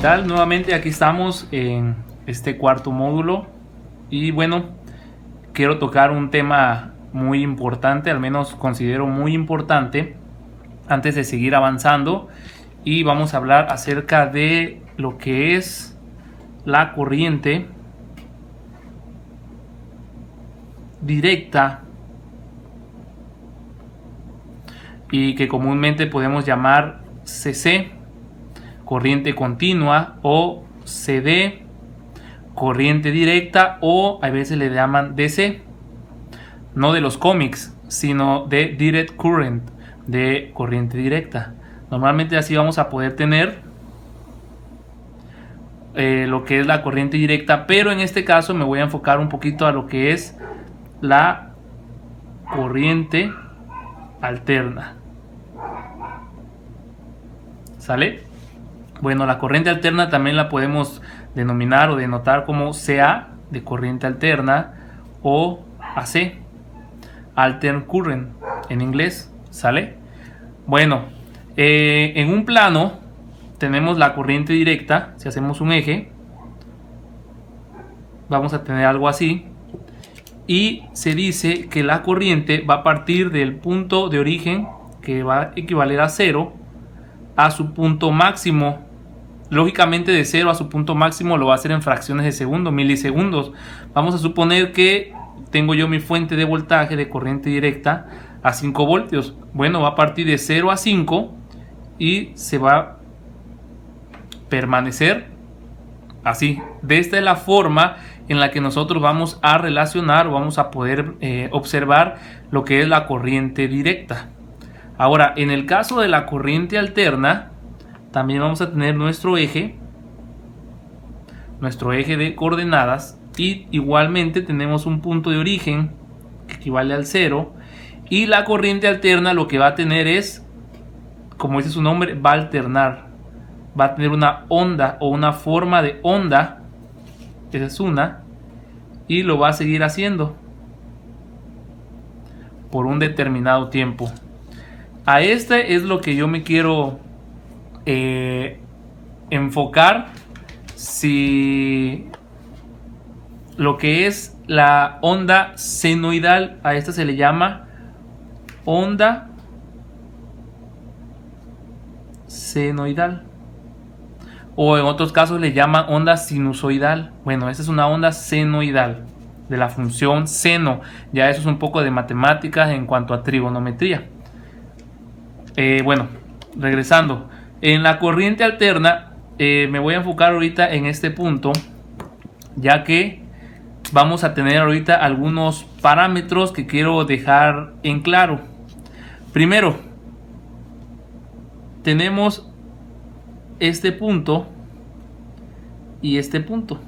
tal? Nuevamente aquí estamos en este cuarto módulo y bueno, quiero tocar un tema muy importante, al menos considero muy importante antes de seguir avanzando, y vamos a hablar acerca de lo que es la corriente directa y que comúnmente podemos llamar CC, corriente continua, o CD, corriente directa, o a veces le llaman DC, no de los cómics, sino de direct current, de corriente directa. Normalmente así vamos a poder tener lo que es la corriente directa, pero en este caso me voy a enfocar un poquito a lo que es la corriente alterna. ¿Sale? Bueno, la corriente alterna también la podemos denominar o denotar como CA, de corriente alterna, o AC, alternate current en inglés. ¿Sale? Bueno, en un plano tenemos la corriente directa. Si hacemos un eje, vamos a tener algo así, y se dice que la corriente va a partir del punto de origen, que va a equivaler a 0, a su punto máximo. Lógicamente, de 0 a su punto máximo lo va a hacer en fracciones de segundo, milisegundos. Vamos a suponer que tengo yo mi fuente de voltaje de corriente directa a 5 voltios. Bueno, va a partir de 0 a 5 y se va a permanecer así. De esta es la forma en la que nosotros vamos a relacionar o vamos a poder observar lo que es la corriente directa. Ahora, en el caso de la corriente alterna, también vamos a tener nuestro eje de coordenadas, y igualmente tenemos un punto de origen que equivale al 0, y la corriente alterna lo que va a tener es, como dice su nombre, va a alternar, va a tener una onda o una forma de onda, esa es una, y lo va a seguir haciendo por un determinado tiempo. A este es lo que yo me quiero enfocar. Si lo que es la onda senoidal, a esta se le llama onda senoidal, o en otros casos le llaman onda sinusoidal. Bueno, esta es una onda senoidal de la función seno. Ya eso es un poco de matemáticas en cuanto a trigonometría. Bueno, regresando, en la corriente alterna me voy a enfocar ahorita en este punto, ya que vamos a tener ahorita algunos parámetros que quiero dejar en claro. Primero, tenemos este punto y este punto,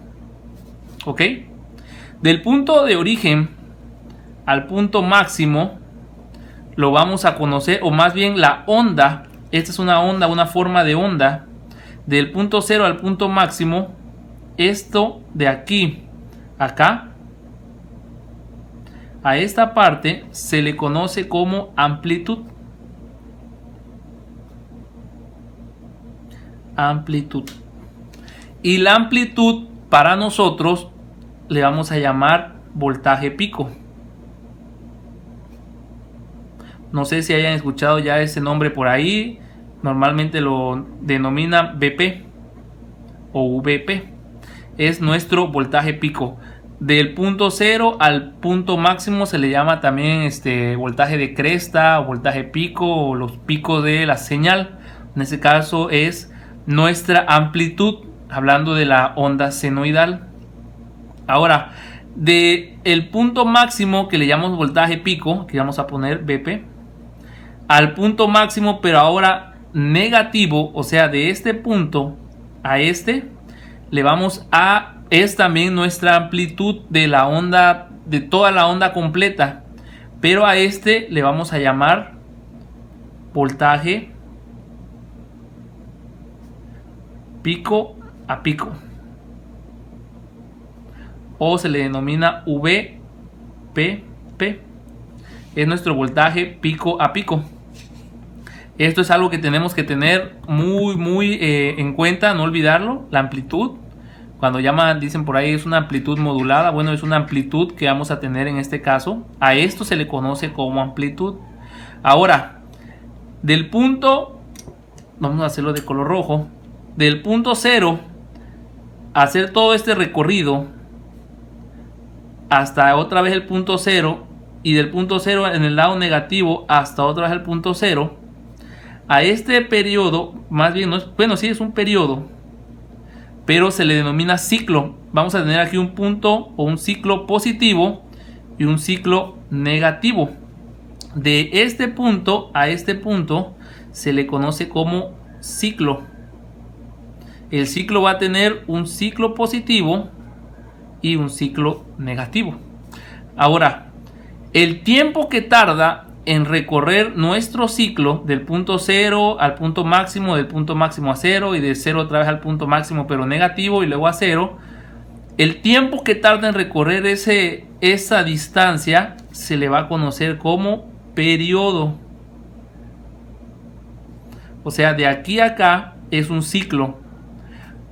¿ok? Del punto de origen al punto máximo lo vamos a conocer, o más bien la onda. Esta es una onda, una forma de onda. Del punto 0 al punto máximo, esto de aquí, acá, a esta parte se le conoce como amplitud. Amplitud. Y la amplitud para nosotros le vamos a llamar voltaje pico. No sé si hayan escuchado ya ese nombre por ahí. Normalmente lo denomina BP o VP. Es nuestro voltaje pico. Del punto 0 al punto máximo se le llama también voltaje de cresta o voltaje pico, o los picos de la señal. En este caso es nuestra amplitud, hablando de la onda senoidal. Ahora, de el punto máximo, que le llamamos voltaje pico, que vamos a poner BP, al punto máximo, pero ahora negativo, o sea, de este punto a este, le vamos a, es también nuestra amplitud de la onda, de toda la onda completa, pero a este le vamos a llamar voltaje pico a pico, o se le denomina VPP. Es nuestro voltaje pico a pico. Esto es algo que tenemos que tener muy en cuenta, no olvidarlo. La amplitud, cuando dicen por ahí es una amplitud modulada, bueno, es una amplitud que vamos a tener en este caso. A esto se le conoce como amplitud. Ahora, del punto, vamos a hacerlo de color rojo, del punto 0, hacer todo este recorrido hasta otra vez el punto 0, y del punto 0 en el lado negativo hasta otra vez el punto 0. A este periodo, más bien, no es, bueno, sí es un periodo, pero se le denomina ciclo. Vamos a tener aquí un punto o un ciclo positivo y un ciclo negativo. De este punto a este punto se le conoce como ciclo. El ciclo va a tener un ciclo positivo y un ciclo negativo. Ahora, el tiempo que tarda en recorrer nuestro ciclo del punto 0 al punto máximo, del punto máximo a 0 y de 0 otra vez al punto máximo pero negativo y luego a 0, el tiempo que tarda en recorrer esa distancia se le va a conocer como periodo. O sea, de aquí a acá es un ciclo,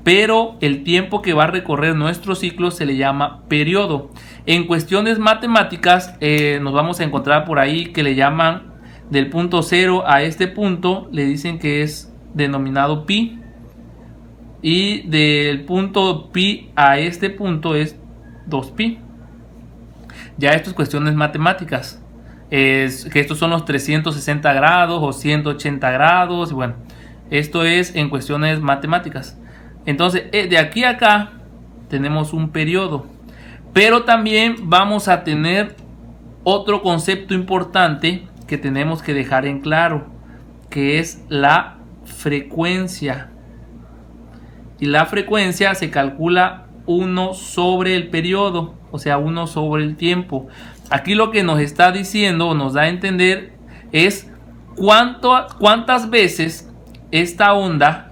pero el tiempo que va a recorrer nuestro ciclo se le llama periodo. En cuestiones matemáticas nos vamos a encontrar por ahí que le llaman del punto 0 a este punto, le dicen que es denominado pi, y del punto pi a este punto es 2pi. Ya esto es cuestiones matemáticas, que estos son los 360 grados o 180 grados, y bueno, esto es en cuestiones matemáticas. Entonces, de aquí a acá tenemos un periodo, pero también vamos a tener otro concepto importante que tenemos que dejar en claro, que es la frecuencia. Y la frecuencia se calcula 1 sobre el periodo, o sea, 1 sobre el tiempo. Aquí lo que nos está diciendo o nos da a entender es cuántas veces esta onda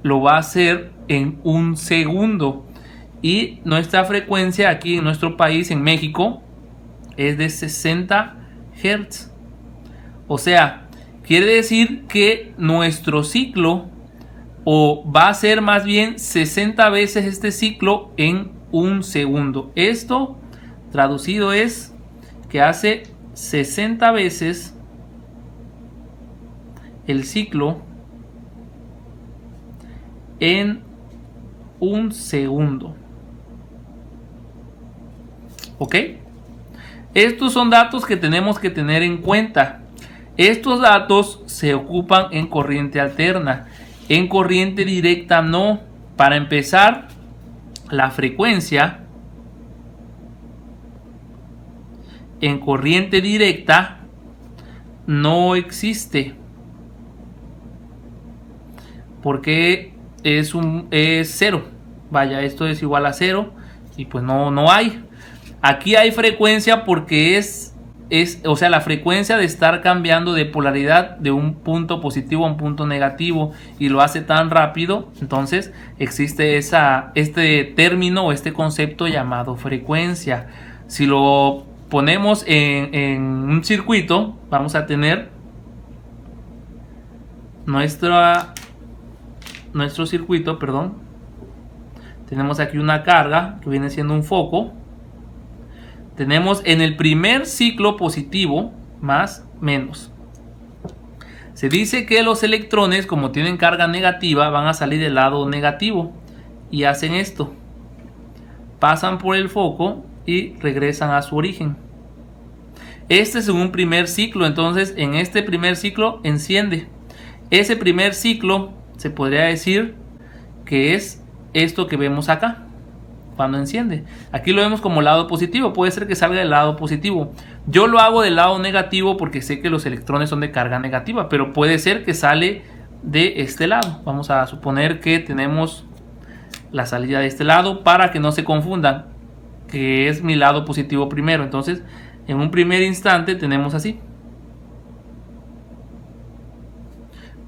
lo va a hacer en un segundo. Y nuestra frecuencia aquí en nuestro país, en México, es de 60 Hz. O sea, quiere decir que nuestro ciclo, o va a ser más bien 60 veces este ciclo en un segundo. Esto traducido es que hace 60 veces el ciclo en un segundo. ¿Ok? Estos son datos que tenemos que tener en cuenta. Estos datos se ocupan en corriente alterna. En corriente directa no. Para empezar, la frecuencia en corriente directa no existe, porque es cero. Vaya, esto es igual a 0 y pues no hay. Aquí hay frecuencia porque o sea, la frecuencia de estar cambiando de polaridad de un punto positivo a un punto negativo, y lo hace tan rápido. Entonces existe este término o este concepto llamado frecuencia. Si lo ponemos en un circuito, vamos a tener nuestro circuito, perdón. Tenemos aquí una carga que viene siendo un foco. Tenemos en el primer ciclo positivo más menos. Se dice que los electrones, como tienen carga negativa, van a salir del lado negativo y hacen esto: pasan por el foco y regresan a su origen. Este es un primer ciclo. Entonces en este primer ciclo enciende. Ese primer ciclo se podría decir que es esto que vemos acá cuando enciende. Aquí lo vemos como lado positivo. Puede ser que salga del lado positivo. Yo lo hago del lado negativo porque sé que los electrones son de carga negativa, pero puede ser que sale de este lado. Vamos a suponer que tenemos la salida de este lado para que no se confundan, que es mi lado positivo primero. Entonces en un primer instante tenemos así: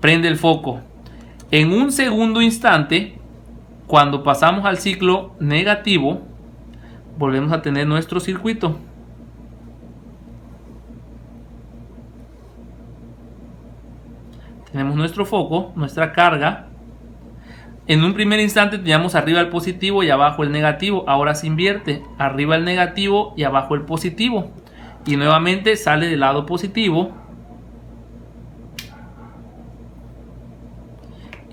prende el foco. En un segundo instante, cuando pasamos al ciclo negativo, volvemos a tener nuestro circuito. Tenemos nuestro foco, nuestra carga. En un primer instante teníamos arriba el positivo y abajo el negativo. Ahora se invierte. Arriba el negativo y abajo el positivo. Y nuevamente sale del lado positivo.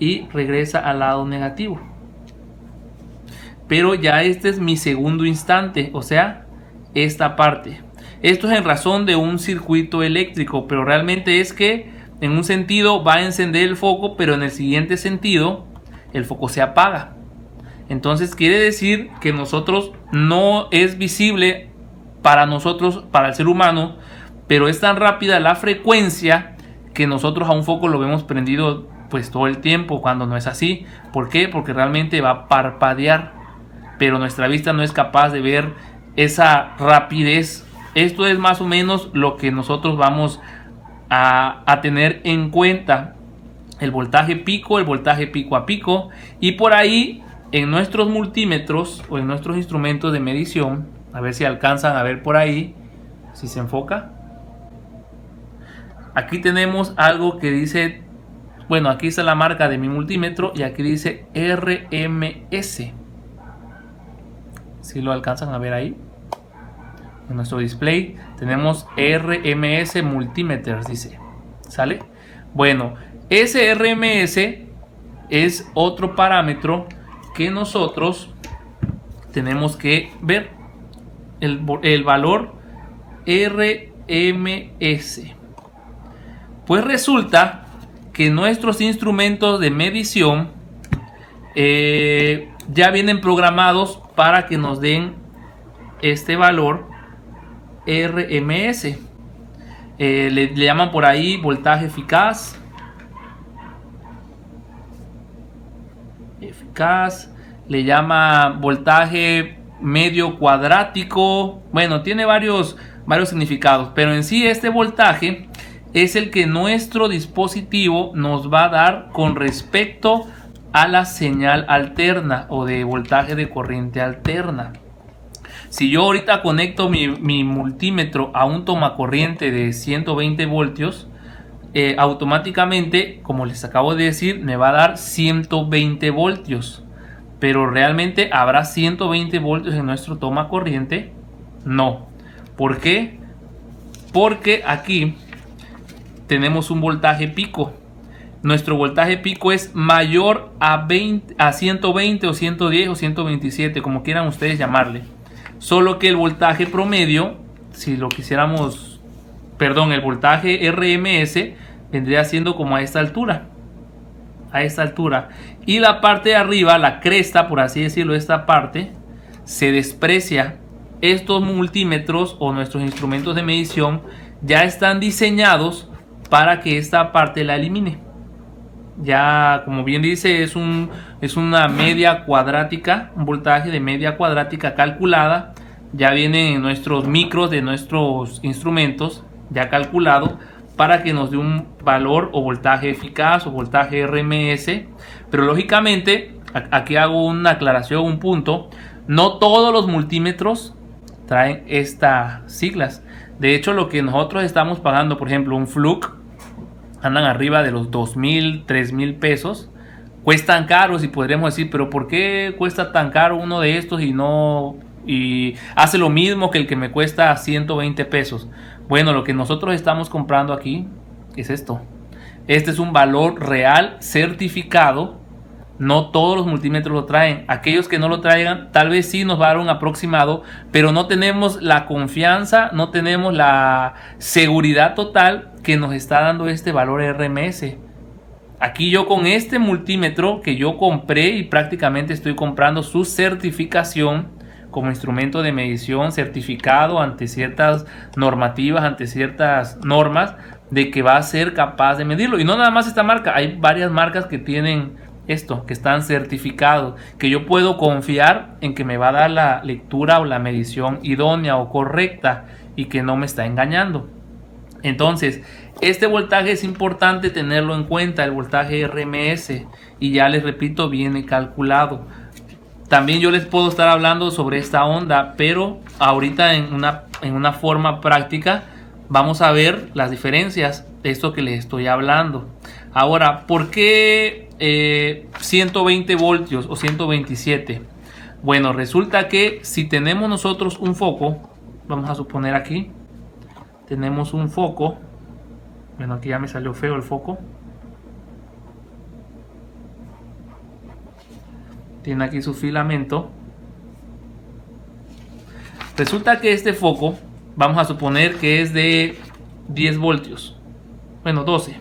Y regresa al lado negativo. Pero ya este es mi segundo instante. O sea, esta parte. Esto es en razón de un circuito eléctrico. Pero realmente es que en un sentido va a encender el foco. Pero en el siguiente sentido el foco se apaga. Entonces quiere decir que nosotros no es visible para nosotros, para el ser humano, pero es tan rápida la frecuencia que nosotros a un foco lo vemos prendido pues todo el tiempo, cuando no es así. ¿Por qué? Porque realmente va a parpadear, pero nuestra vista no es capaz de ver esa rapidez. Esto es más o menos lo que nosotros vamos a tener en cuenta. El voltaje pico, el voltaje pico a pico, y por ahí en nuestros multímetros o en nuestros instrumentos de medición, a ver si alcanzan a ver por ahí, si se enfoca. Aquí tenemos algo que dice, bueno, aquí está la marca de mi multímetro y aquí dice RMS. Si lo alcanzan a ver ahí, en nuestro display tenemos RMS Multimeters, dice, ¿sale? Bueno, ese RMS es otro parámetro que nosotros tenemos que ver, el valor RMS. Pues resulta que nuestros instrumentos de medición ya vienen programados para que nos den este valor RMS. Le llaman por ahí voltaje eficaz. Le llama voltaje medio cuadrático. Bueno, tiene varios significados, pero en sí este voltaje es el que nuestro dispositivo nos va a dar con respecto a la señal alterna o de voltaje de corriente alterna. Si yo ahorita conecto mi multímetro a un tomacorriente de 120 voltios, automáticamente, como les acabo de decir, me va a dar 120 voltios. Pero realmente habrá 120 voltios en nuestro tomacorriente. No. ¿Por qué? Porque aquí tenemos un voltaje pico. Nuestro voltaje pico es mayor a 120 o 110 o 127, como quieran ustedes llamarle. Solo que el voltaje promedio, si lo quisiéramos, perdón, el voltaje RMS vendría siendo como a esta altura. A esta altura. Y la parte de arriba, la cresta, por así decirlo, esta parte, se desprecia. Estos multímetros o nuestros instrumentos de medición ya están diseñados para que esta parte la elimine. Ya, como bien dice, es una media cuadrática, un voltaje de media cuadrática calculada. Ya vienen en nuestros micros de nuestros instrumentos ya calculado para que nos dé un valor o voltaje eficaz o voltaje RMS. Pero lógicamente, aquí hago una aclaración, un punto. No todos los multímetros traen estas siglas. De hecho, lo que nosotros estamos pagando, por ejemplo, un Fluke, andan arriba de los 2,000, 3,000 pesos. Cuestan caros y podríamos decir, pero ¿por qué cuesta tan caro uno de estos y hace lo mismo que el que me cuesta 120 pesos? Bueno, lo que nosotros estamos comprando aquí es esto. Este es un valor real certificado. No todos los multímetros lo traen. Aquellos que no lo traigan, tal vez sí nos va a dar un aproximado, pero no tenemos la confianza, no tenemos la seguridad total que nos está dando este valor RMS. Aquí yo con este multímetro que yo compré y prácticamente estoy comprando su certificación como instrumento de medición certificado ante ciertas normativas, ante ciertas normas de que va a ser capaz de medirlo. Y no nada más esta marca, hay varias marcas que tienen esto, que están certificados, que yo puedo confiar en que me va a dar la lectura o la medición idónea o correcta y que no me está engañando. Entonces, este voltaje es importante tenerlo en cuenta, el voltaje RMS, y ya les repito, viene calculado. También yo les puedo estar hablando sobre esta onda, pero ahorita en una forma práctica vamos a ver las diferencias de esto que les estoy hablando. Ahora, ¿por qué 120 voltios o 127? Bueno, resulta que si tenemos nosotros un foco, vamos a suponer aquí, tenemos un foco. Bueno, aquí ya me salió feo el foco. Tiene aquí su filamento. Resulta que este foco, vamos a suponer que es de 10 voltios. Bueno, 12.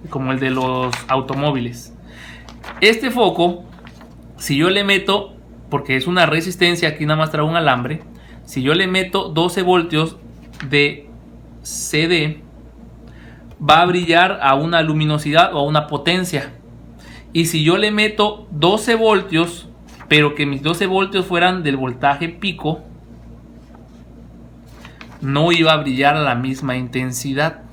Como el de los automóviles. Este foco, si yo le meto, porque es una resistencia, aquí nada más traigo un alambre. Si yo le meto 12 voltios de CD, va a brillar a una luminosidad o a una potencia. Y si yo le meto 12 voltios, pero que mis 12 voltios fueran del voltaje pico, no iba a brillar a la misma intensidad,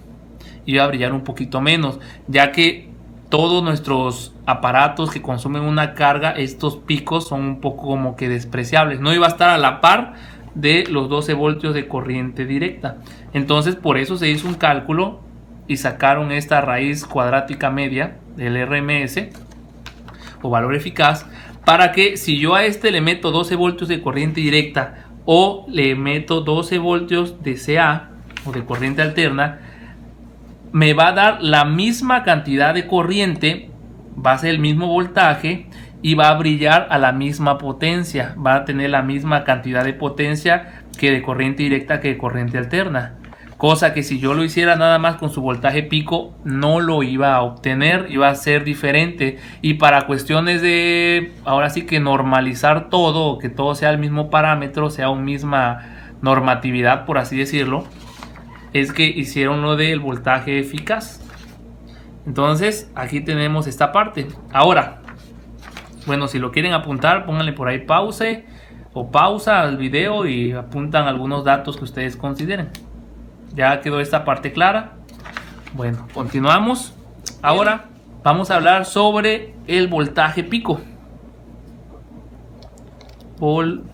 iba a brillar un poquito menos, ya que todos nuestros aparatos que consumen una carga, estos picos son un poco como que despreciables, no iba a estar a la par de los 12 voltios de corriente directa. Entonces por eso se hizo un cálculo y sacaron esta raíz cuadrática media del RMS o valor eficaz, para que si yo a este le meto 12 voltios de corriente directa o le meto 12 voltios de CA o de corriente alterna, me va a dar la misma cantidad de corriente, va a ser el mismo voltaje y va a brillar a la misma potencia, va a tener la misma cantidad de potencia que de corriente directa que de corriente alterna. Cosa que si yo lo hiciera nada más con su voltaje pico, no lo iba a obtener, iba a ser diferente. Y para cuestiones de, ahora sí que normalizar todo, que todo sea el mismo parámetro, sea una misma normatividad, por así decirlo, es que hicieron lo del voltaje eficaz. Entonces aquí tenemos esta parte. Ahora, bueno, si lo quieren apuntar, pónganle por ahí pausa al video y apuntan algunos datos que ustedes consideren. Ya quedó esta parte clara. Bueno, continuamos. Ahora vamos a hablar sobre el voltaje pico. Voltaje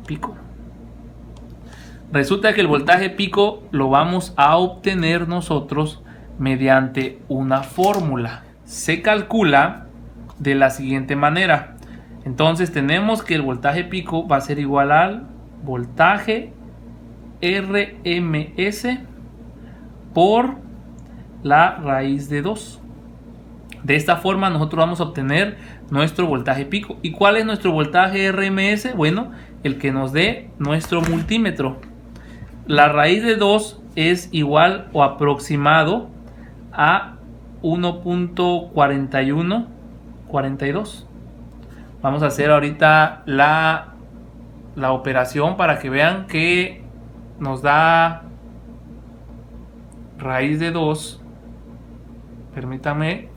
pico. Resulta que el voltaje pico lo vamos a obtener nosotros mediante una fórmula. Se calcula de la siguiente manera. Entonces tenemos que el voltaje pico va a ser igual al voltaje RMS por la raíz de 2. De esta forma nosotros vamos a obtener nuestro voltaje pico. ¿Y cuál es nuestro voltaje RMS? Bueno, el que nos dé nuestro multímetro. La raíz de 2 es igual o aproximado a 1.4142. Vamos a hacer ahorita la operación para que vean que nos da raíz de 2. Permítame,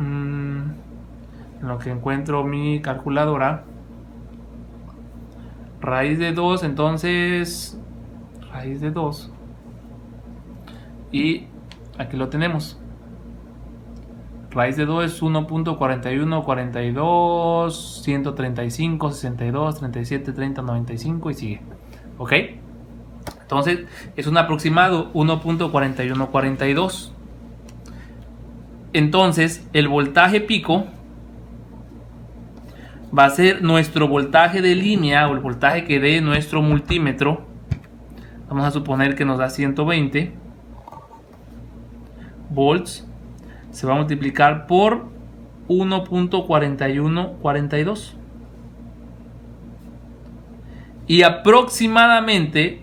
en lo que encuentro mi calculadora. Raíz de 2, entonces raíz de 2, y aquí lo tenemos. Raíz de 2 es 1.41, 42, 135, 62, 37, 30, 95 y sigue. ¿Ok? Entonces es un aproximado 1.4142. Entonces el voltaje pico va a ser nuestro voltaje de línea o el voltaje que dé nuestro multímetro. Vamos a suponer que nos da 120 volts. Se va a multiplicar por 1.4142. Y aproximadamente,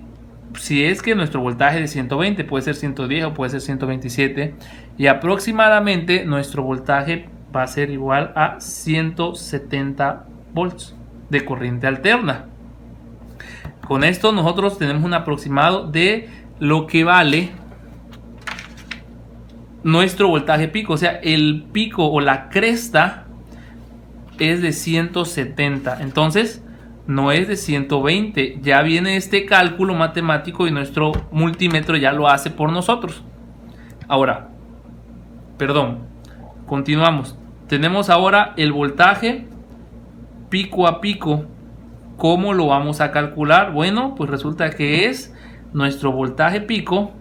si es que nuestro voltaje de 120, puede ser 110 o puede ser 127, y aproximadamente nuestro voltaje va a ser igual a 170 volts de corriente alterna. Con esto nosotros tenemos un aproximado de lo que vale nuestro voltaje pico. O sea, el pico o la cresta es de 170. Entonces no es de 120. Ya viene este cálculo matemático y nuestro multímetro ya lo hace por nosotros. Ahora, perdón, continuamos. Tenemos ahora el voltaje pico a pico. ¿Cómo lo vamos a calcular? Bueno, pues resulta que es nuestro voltaje pico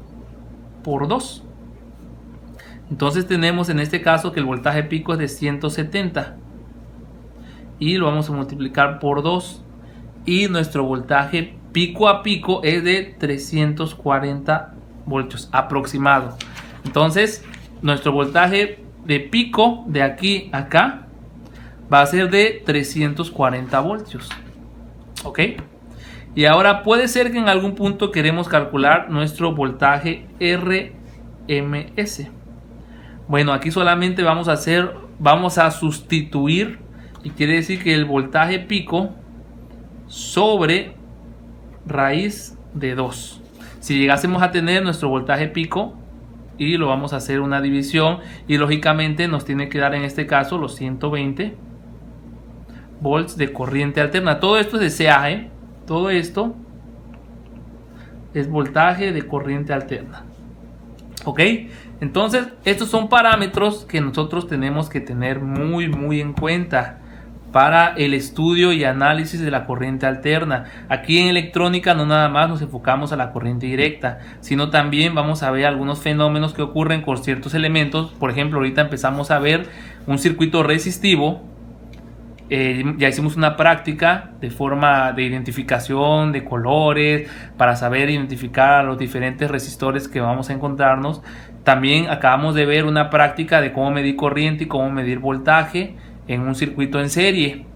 por 2. Entonces tenemos en este caso que el voltaje pico es de 170 y lo vamos a multiplicar por 2 y nuestro voltaje pico a pico es de 340 voltios aproximado. Entonces nuestro voltaje de pico de aquí a acá va a ser de 340 voltios. ¿Ok? Y ahora puede ser que en algún punto queremos calcular nuestro voltaje RMS. Bueno, aquí solamente vamos a sustituir, y quiere decir que el voltaje pico sobre raíz de 2. Si llegásemos a tener nuestro voltaje pico y lo vamos a hacer una división, y lógicamente nos tiene que dar en este caso los 120 volts de corriente alterna. Todo esto es de CA, ¿eh? Todo esto es voltaje de corriente alterna. ¿Ok? Entonces estos son parámetros que nosotros tenemos que tener muy en cuenta para el estudio y análisis de la corriente alterna. Aquí en electrónica no nada más nos enfocamos a la corriente directa, sino también vamos a ver algunos fenómenos que ocurren con ciertos elementos. Por ejemplo, ahorita empezamos a ver un circuito resistivo. Ya hicimos una práctica de forma de identificación de colores para saber identificar a los diferentes resistores que vamos a encontrarnos. También acabamos de ver una práctica de cómo medir corriente y cómo medir voltaje en un circuito en serie,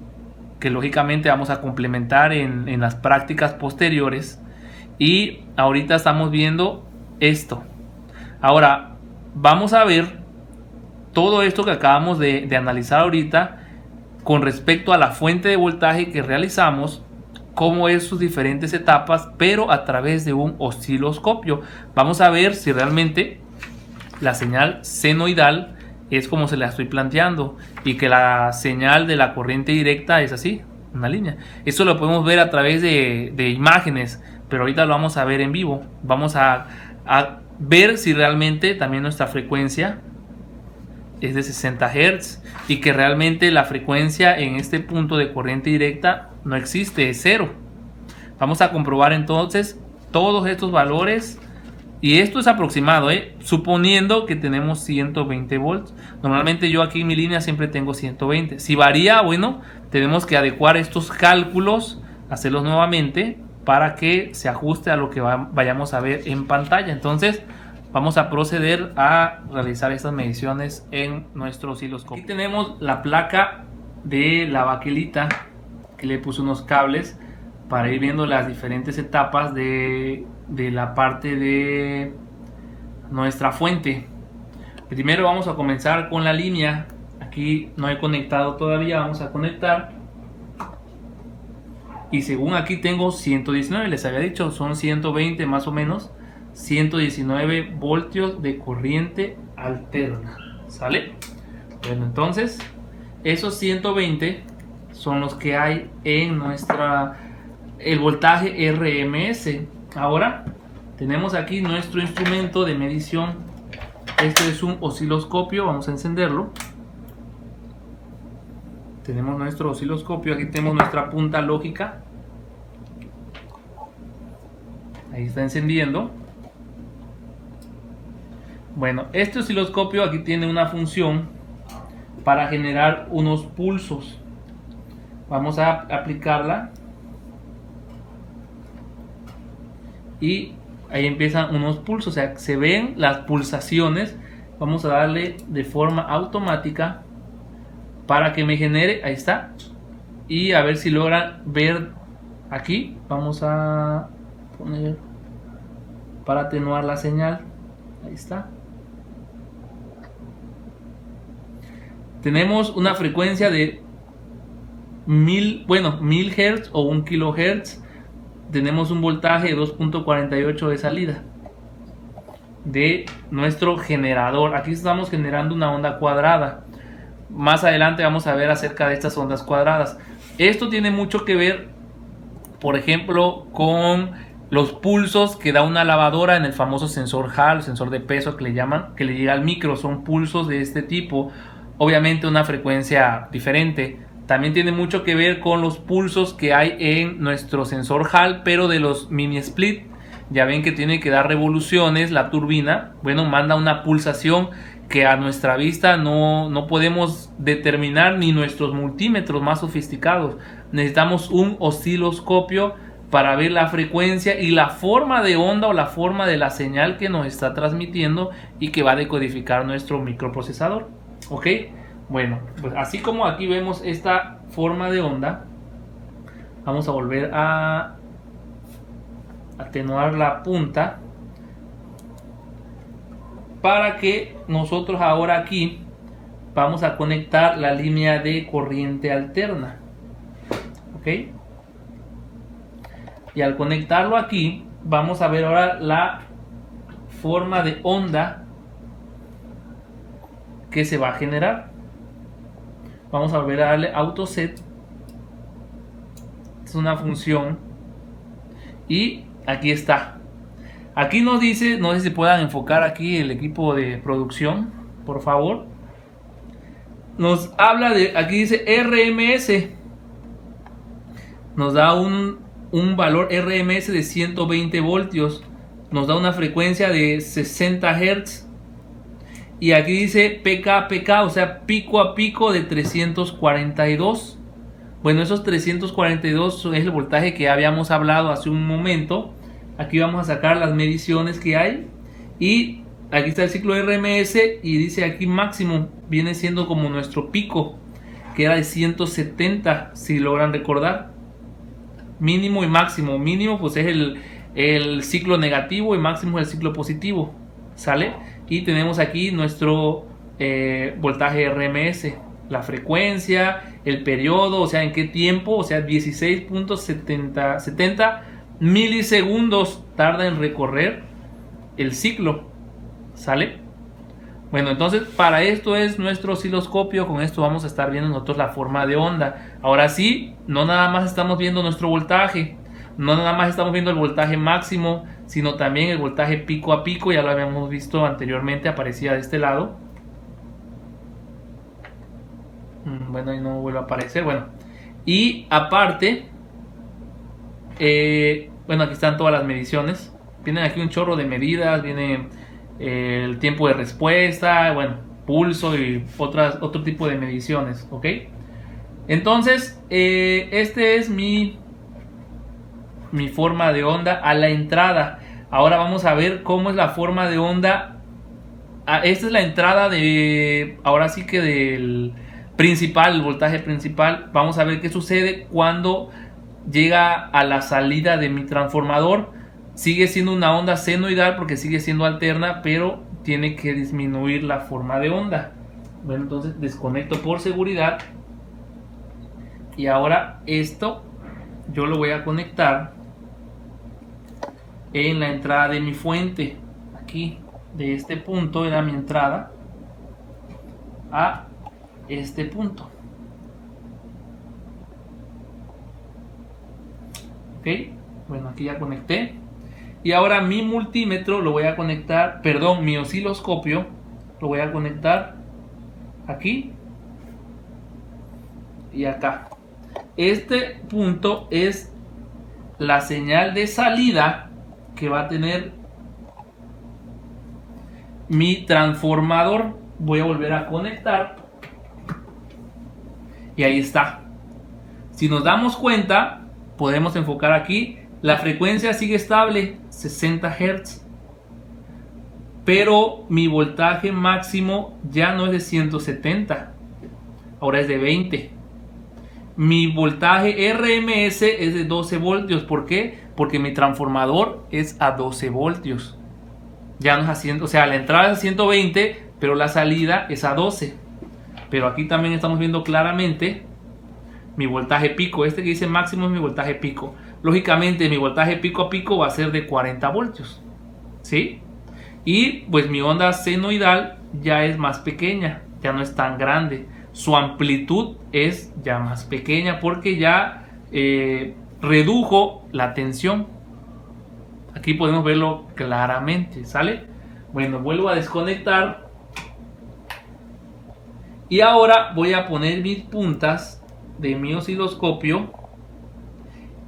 que lógicamente vamos a complementar en las prácticas posteriores. Y ahorita estamos viendo esto. Ahora vamos a ver todo esto que acabamos de analizar ahorita con respecto a la fuente de voltaje que realizamos, cómo es sus diferentes etapas, pero a través de un osciloscopio. Vamos a ver si realmente la señal senoidal es como se la estoy planteando y que la señal de la corriente directa es así, una línea. Eso lo podemos ver a través de imágenes, pero ahorita lo vamos a ver en vivo. Vamos a ver si realmente también nuestra frecuencia es de 60 Hz y que realmente la frecuencia en este punto de corriente directa no existe, es 0. Vamos a comprobar entonces todos estos valores, y esto es aproximado, suponiendo que tenemos 120 volts. Normalmente yo aquí en mi línea siempre tengo 120. Si varía, bueno, tenemos que adecuar estos cálculos, hacerlos nuevamente para que se ajuste a lo que vayamos a ver en pantalla. Entonces vamos a proceder a realizar estas mediciones en nuestro osciloscopio. Aquí tenemos la placa de la baquelita, que le puse unos cables para ir viendo las diferentes etapas de la parte de nuestra fuente. Primero vamos a comenzar con la línea. Aquí no he conectado todavía, vamos a conectar. Y según aquí tengo 119, les había dicho, son 120 más o menos. 119 voltios de corriente alterna. ¿Sale? Bueno, entonces esos 120 son los que hay en el voltaje RMS. Ahora tenemos aquí nuestro instrumento de medición. Este es un osciloscopio, vamos a encenderlo. Tenemos nuestro osciloscopio, aquí tenemos nuestra punta lógica. Ahí está encendiendo. Bueno, este osciloscopio aquí tiene una función para generar unos pulsos. Vamos a aplicarla. Y ahí empiezan unos pulsos, o sea, se ven las pulsaciones. Vamos a darle de forma automática para que me genere, ahí está. Y a ver si logran ver aquí. Vamos a poner para atenuar la señal. Ahí está. Tenemos una frecuencia de 1000 Hz o 1 kHz. Tenemos un voltaje de 2.48 de salida de nuestro generador. Aquí estamos generando una onda cuadrada. Más adelante vamos a ver acerca de estas ondas cuadradas. Esto tiene mucho que ver, por ejemplo, con los pulsos que da una lavadora en el famoso sensor Hall, sensor de peso que le llaman, que le llega al micro. Son pulsos de este tipo, obviamente una frecuencia diferente. También tiene mucho que ver con los pulsos que hay en nuestro sensor Hall, pero de los mini split, Ya ven que tiene que dar revoluciones la turbina. Bueno, manda una pulsación que a nuestra vista no podemos determinar, ni nuestros multímetros más sofisticados. Necesitamos un osciloscopio para ver la frecuencia y la forma de onda o la forma de la señal que nos está transmitiendo y que va a decodificar nuestro microprocesador. ¿Ok? Bueno, pues así como aquí vemos esta forma de onda, vamos a volver a atenuar la punta para que nosotros ahora aquí vamos a conectar la línea de corriente alterna. ¿Ok? Y al conectarlo aquí vamos a ver ahora la forma de onda que se va a generar. Vamos a volver a darle autoset. Es una función y aquí está. Aquí nos dice, no sé si puedan enfocar aquí el equipo de producción, por favor. Nos habla de, aquí dice RMS. Nos da un valor RMS de 120 voltios. Nos da una frecuencia de 60 Hz. Y aquí dice PK, o sea, pico a pico de 342. Bueno, esos 342 es el voltaje que habíamos hablado hace un momento. Aquí vamos a sacar las mediciones que hay. Y aquí está el ciclo RMS y dice aquí máximo. Viene siendo como nuestro pico, que era de 170, si logran recordar. Mínimo y máximo. Mínimo pues es el ciclo negativo y máximo es el ciclo positivo. ¿Sale? Y tenemos aquí nuestro voltaje RMS. La frecuencia, el periodo, o sea, en qué tiempo, o sea, 16.70 milisegundos tarda en recorrer el ciclo. ¿Sale? Bueno, entonces para esto es nuestro osciloscopio. Con esto vamos a estar viendo nosotros la forma de onda. Ahora sí, no nada más estamos viendo nuestro voltaje, no nada más estamos viendo el voltaje máximo, sino también el voltaje pico a pico. Ya lo habíamos visto anteriormente, aparecía de este lado. Bueno, ahí no vuelve a aparecer. Bueno, y aparte, bueno, aquí están todas las mediciones. Vienen aquí un chorro de medidas. Viene el tiempo de respuesta, bueno, pulso y otro tipo de mediciones. ¿Ok? Entonces, este es mi forma de onda a la entrada. Ahora vamos a ver cómo es la forma de onda. Esta es la entrada de, ahora sí que del principal, el voltaje principal. Vamos a ver qué sucede cuando llega a la salida de mi transformador. Sigue siendo una onda senoidal porque sigue siendo alterna, pero tiene que disminuir la forma de onda. Bueno, entonces desconecto por seguridad. Y ahora esto yo lo voy a conectar en la entrada de mi fuente. Aquí, de este punto era mi entrada a este punto. Ok, bueno, aquí ya conecté. Y ahora mi multímetro lo voy a conectar, perdón, mi osciloscopio lo voy a conectar aquí y acá. Este punto es la señal de salida que va a tener mi transformador. Voy a volver a conectar y ahí está. Si nos damos cuenta, podemos enfocar aquí. La frecuencia sigue estable, 60 Hz. Pero mi voltaje máximo ya no es de 170. Ahora es de 20. Mi voltaje RMS es de 12 voltios. ¿Por qué? Porque mi transformador es a 12 voltios. Ya no es a 100, o sea, la entrada es a 120, pero la salida es a 12. Pero aquí también estamos viendo claramente mi voltaje pico. Este que dice máximo es mi voltaje pico. Lógicamente mi voltaje pico a pico va a ser de 40 voltios. ¿Sí? Y pues mi onda senoidal ya es más pequeña, ya no es tan grande. Su amplitud es ya más pequeña porque ya redujo la tensión. Aquí podemos verlo claramente, ¿sale? Bueno, vuelvo a desconectar. Y ahora voy a poner mis puntas de mi osciloscopio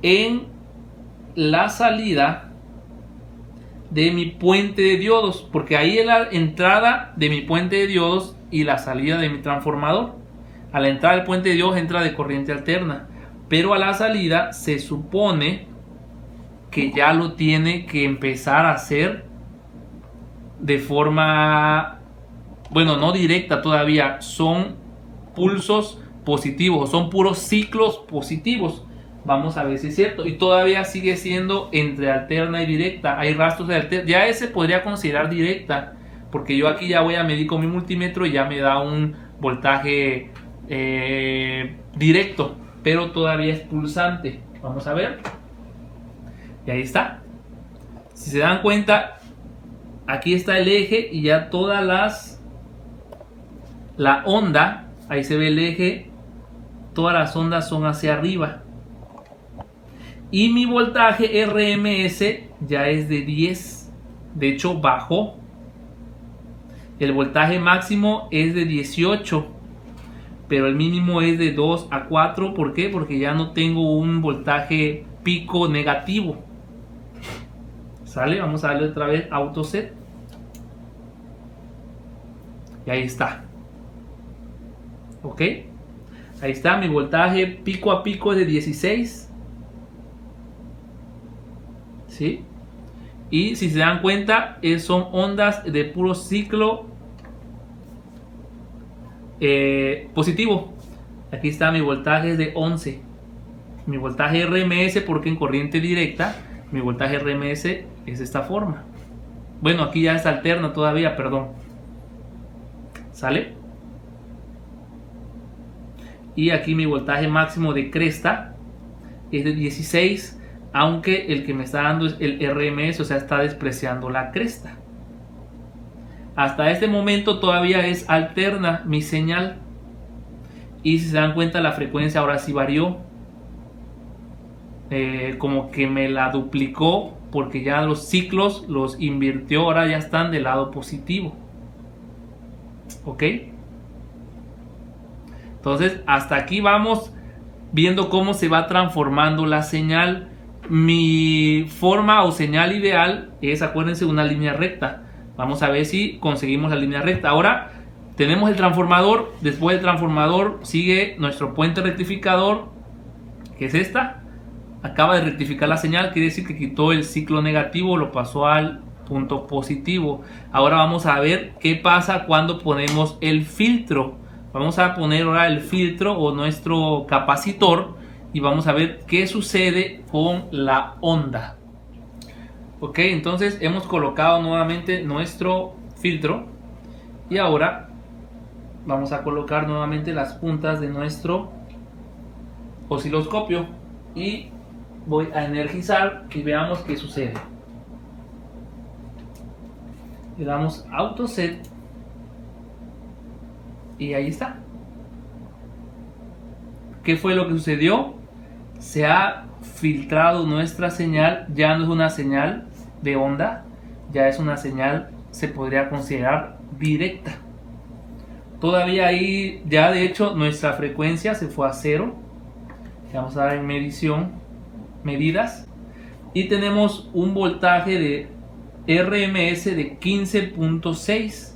en la salida de mi puente de diodos, porque ahí es la entrada de mi puente de diodos y la salida de mi transformador. A la entrada del puente de diodos entra de corriente alterna, pero a la salida se supone que ya lo tiene que empezar a hacer de forma, bueno, no directa todavía, son pulsos positivos, son puros ciclos positivos. Vamos a ver si es cierto. Y todavía sigue siendo entre alterna y directa. Hay rastros de alterna. Ya ese podría considerar directa, porque yo aquí ya voy a medir con mi multímetro y ya me da un voltaje directo, pero todavía es pulsante. Vamos a ver. Y ahí está. Si se dan cuenta, aquí está el eje y ya todas la onda, ahí se ve el eje, todas las ondas son hacia arriba. Y mi voltaje RMS ya es de 10. De hecho, bajó. El voltaje máximo es de 18. Pero el mínimo es de 2 a 4. ¿Por qué? Porque ya no tengo un voltaje pico negativo. ¿Sale? Vamos a darle otra vez auto set. Y ahí está. ¿Ok? Ahí está. Mi voltaje pico a pico es de 16. ¿Sí? Y si se dan cuenta, son ondas de puro ciclo positivo. Aquí está, mi voltaje es de 11. Mi voltaje RMS, porque en corriente directa mi voltaje RMS es de esta forma. Bueno, aquí ya es alterna todavía, perdón. ¿Sale? Y aquí mi voltaje máximo de cresta es de 16, aunque el que me está dando es el RMS, o sea, está despreciando la cresta. Hasta este momento todavía es alterna mi señal. Y si se dan cuenta, la frecuencia ahora sí varió. Como que me la duplicó, porque ya los ciclos los invirtió, ahora ya están del lado positivo. ¿Ok? Entonces, hasta aquí vamos viendo cómo se va transformando la señal. Mi forma o señal ideal es, acuérdense, una línea recta. Vamos a ver si conseguimos la línea recta. Ahora tenemos el transformador. Después del transformador sigue nuestro puente rectificador, que es esta. Acaba de rectificar la señal, quiere decir que quitó el ciclo negativo, lo pasó al punto positivo. Ahora vamos a ver qué pasa cuando ponemos el filtro. Vamos a poner ahora el filtro o nuestro capacitor y vamos a ver qué sucede con la onda. Ok, entonces hemos colocado nuevamente nuestro filtro y ahora vamos a colocar nuevamente las puntas de nuestro osciloscopio y voy a energizar y veamos qué sucede. Le damos auto set y ahí está. ¿Qué fue lo que sucedió? Se ha filtrado nuestra señal, ya no es una señal de onda, ya es una señal, se podría considerar directa. Todavía ahí, ya de hecho nuestra frecuencia se fue a 0. Vamos a dar en medidas y tenemos un voltaje de RMS de 15.6.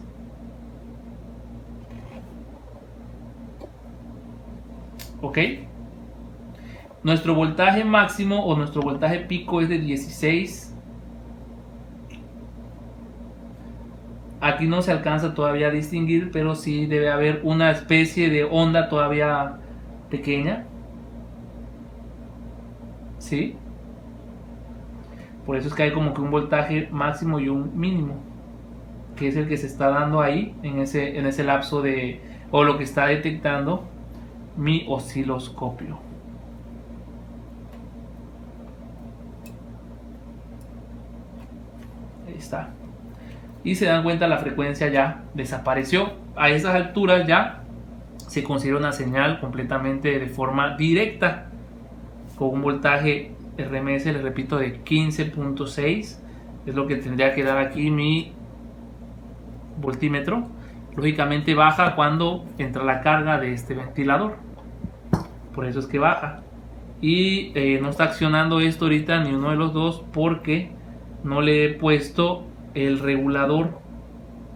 ¿Ok? Nuestro voltaje máximo o nuestro voltaje pico es de 16. Aquí no se alcanza todavía a distinguir, pero sí debe haber una especie de onda todavía pequeña. ¿Sí? Por eso es que hay como que un voltaje máximo y un mínimo, que es el que se está dando ahí en ese lapso de, o lo que está detectando mi osciloscopio. Ahí está. Y se dan cuenta, la frecuencia ya desapareció. A esas alturas ya se considera una señal completamente de forma directa, con un voltaje RMS, les repito, de 15.6. es lo que tendría que dar aquí mi voltímetro. Lógicamente baja cuando entra la carga de este ventilador, por eso es que baja. Y no está accionando esto ahorita, ni uno de los dos, porque no le he puesto el regulador,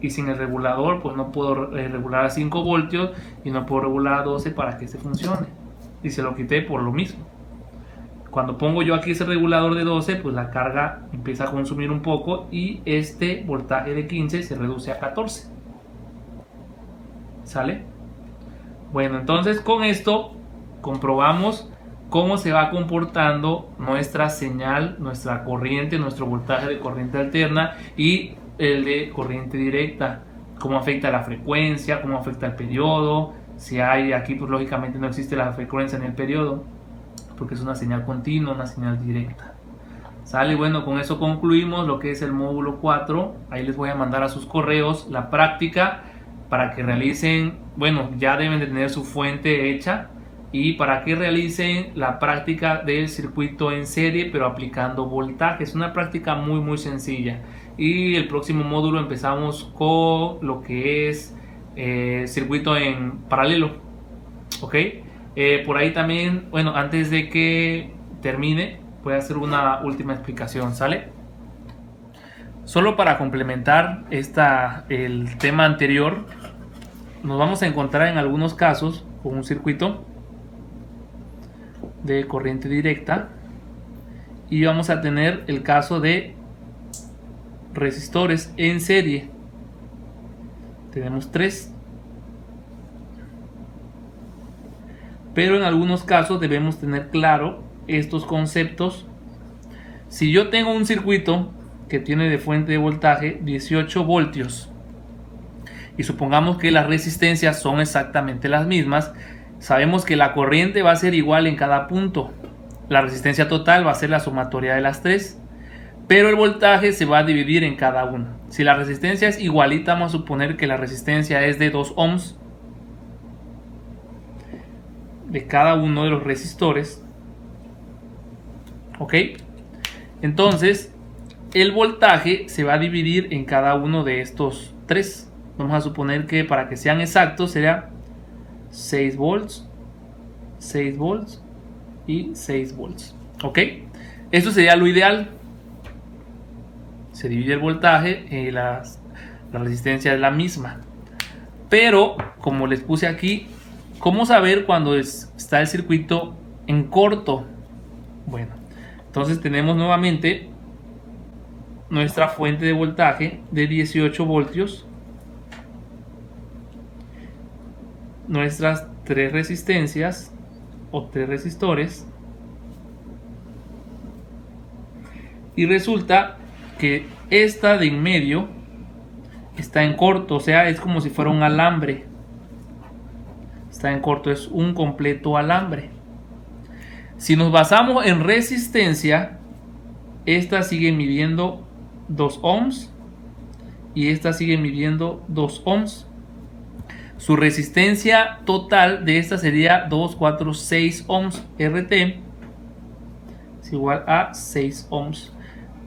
y sin el regulador pues no puedo regular a 5 voltios y no puedo regular a 12 para que se funcione, y se lo quité por lo mismo. Cuando pongo yo aquí ese regulador de 12, pues la carga empieza a consumir un poco y este voltaje de 15 se reduce a 14. ¿Sale? Bueno, entonces con esto comprobamos cómo se va comportando nuestra señal, nuestra corriente, nuestro voltaje de corriente alterna y el de corriente directa, cómo afecta la frecuencia, cómo afecta el periodo. Si hay aquí, pues lógicamente no existe la frecuencia en el periodo, porque es una señal continua, una señal directa. ¿Sale? Bueno, con eso concluimos lo que es el módulo 4. Ahí les voy a mandar a sus correos la práctica para que realicen, bueno, ya deben de tener su fuente hecha, y para que realicen la práctica del circuito en serie pero aplicando voltaje. Es una práctica muy sencilla, y el próximo módulo empezamos con lo que es circuito en paralelo. Ok, por ahí también, bueno, antes de que termine voy a hacer una última explicación. ¿Sale? Solo para complementar el tema anterior, nos vamos a encontrar en algunos casos con un circuito de corriente directa, y vamos a tener el caso de resistores en serie. Tenemos 3, pero en algunos casos debemos tener claro estos conceptos. Si yo tengo un circuito que tiene de fuente de voltaje 18 voltios y supongamos que las resistencias son exactamente las mismas, sabemos que la corriente va a ser igual en cada punto. La resistencia total va a ser la sumatoria de las 3, pero el voltaje se va a dividir en cada uno. Si la resistencia es igualita, vamos a suponer que la resistencia es de 2 ohms de cada uno de los resistores. Ok, entonces el voltaje se va a dividir en cada uno de estos 3. Vamos a suponer que, para que sean exactos, sería 6 volts, 6 volts y 6 volts. Ok, esto sería lo ideal. Se divide el voltaje y la resistencia es la misma. Pero como les puse aquí, ¿cómo saber cuando está el circuito en corto? Bueno, entonces tenemos nuevamente nuestra fuente de voltaje de 18 voltios, nuestras 3 resistencias o 3 resistores, y resulta que esta de en medio está en corto, o sea, es como si fuera un alambre. Está en corto, es un completo alambre. Si nos basamos en resistencia, esta sigue midiendo 2 ohms y esta sigue midiendo 2 ohms. Su resistencia total de esta sería 2, 4, 6 ohms. RT es igual a 6 ohms.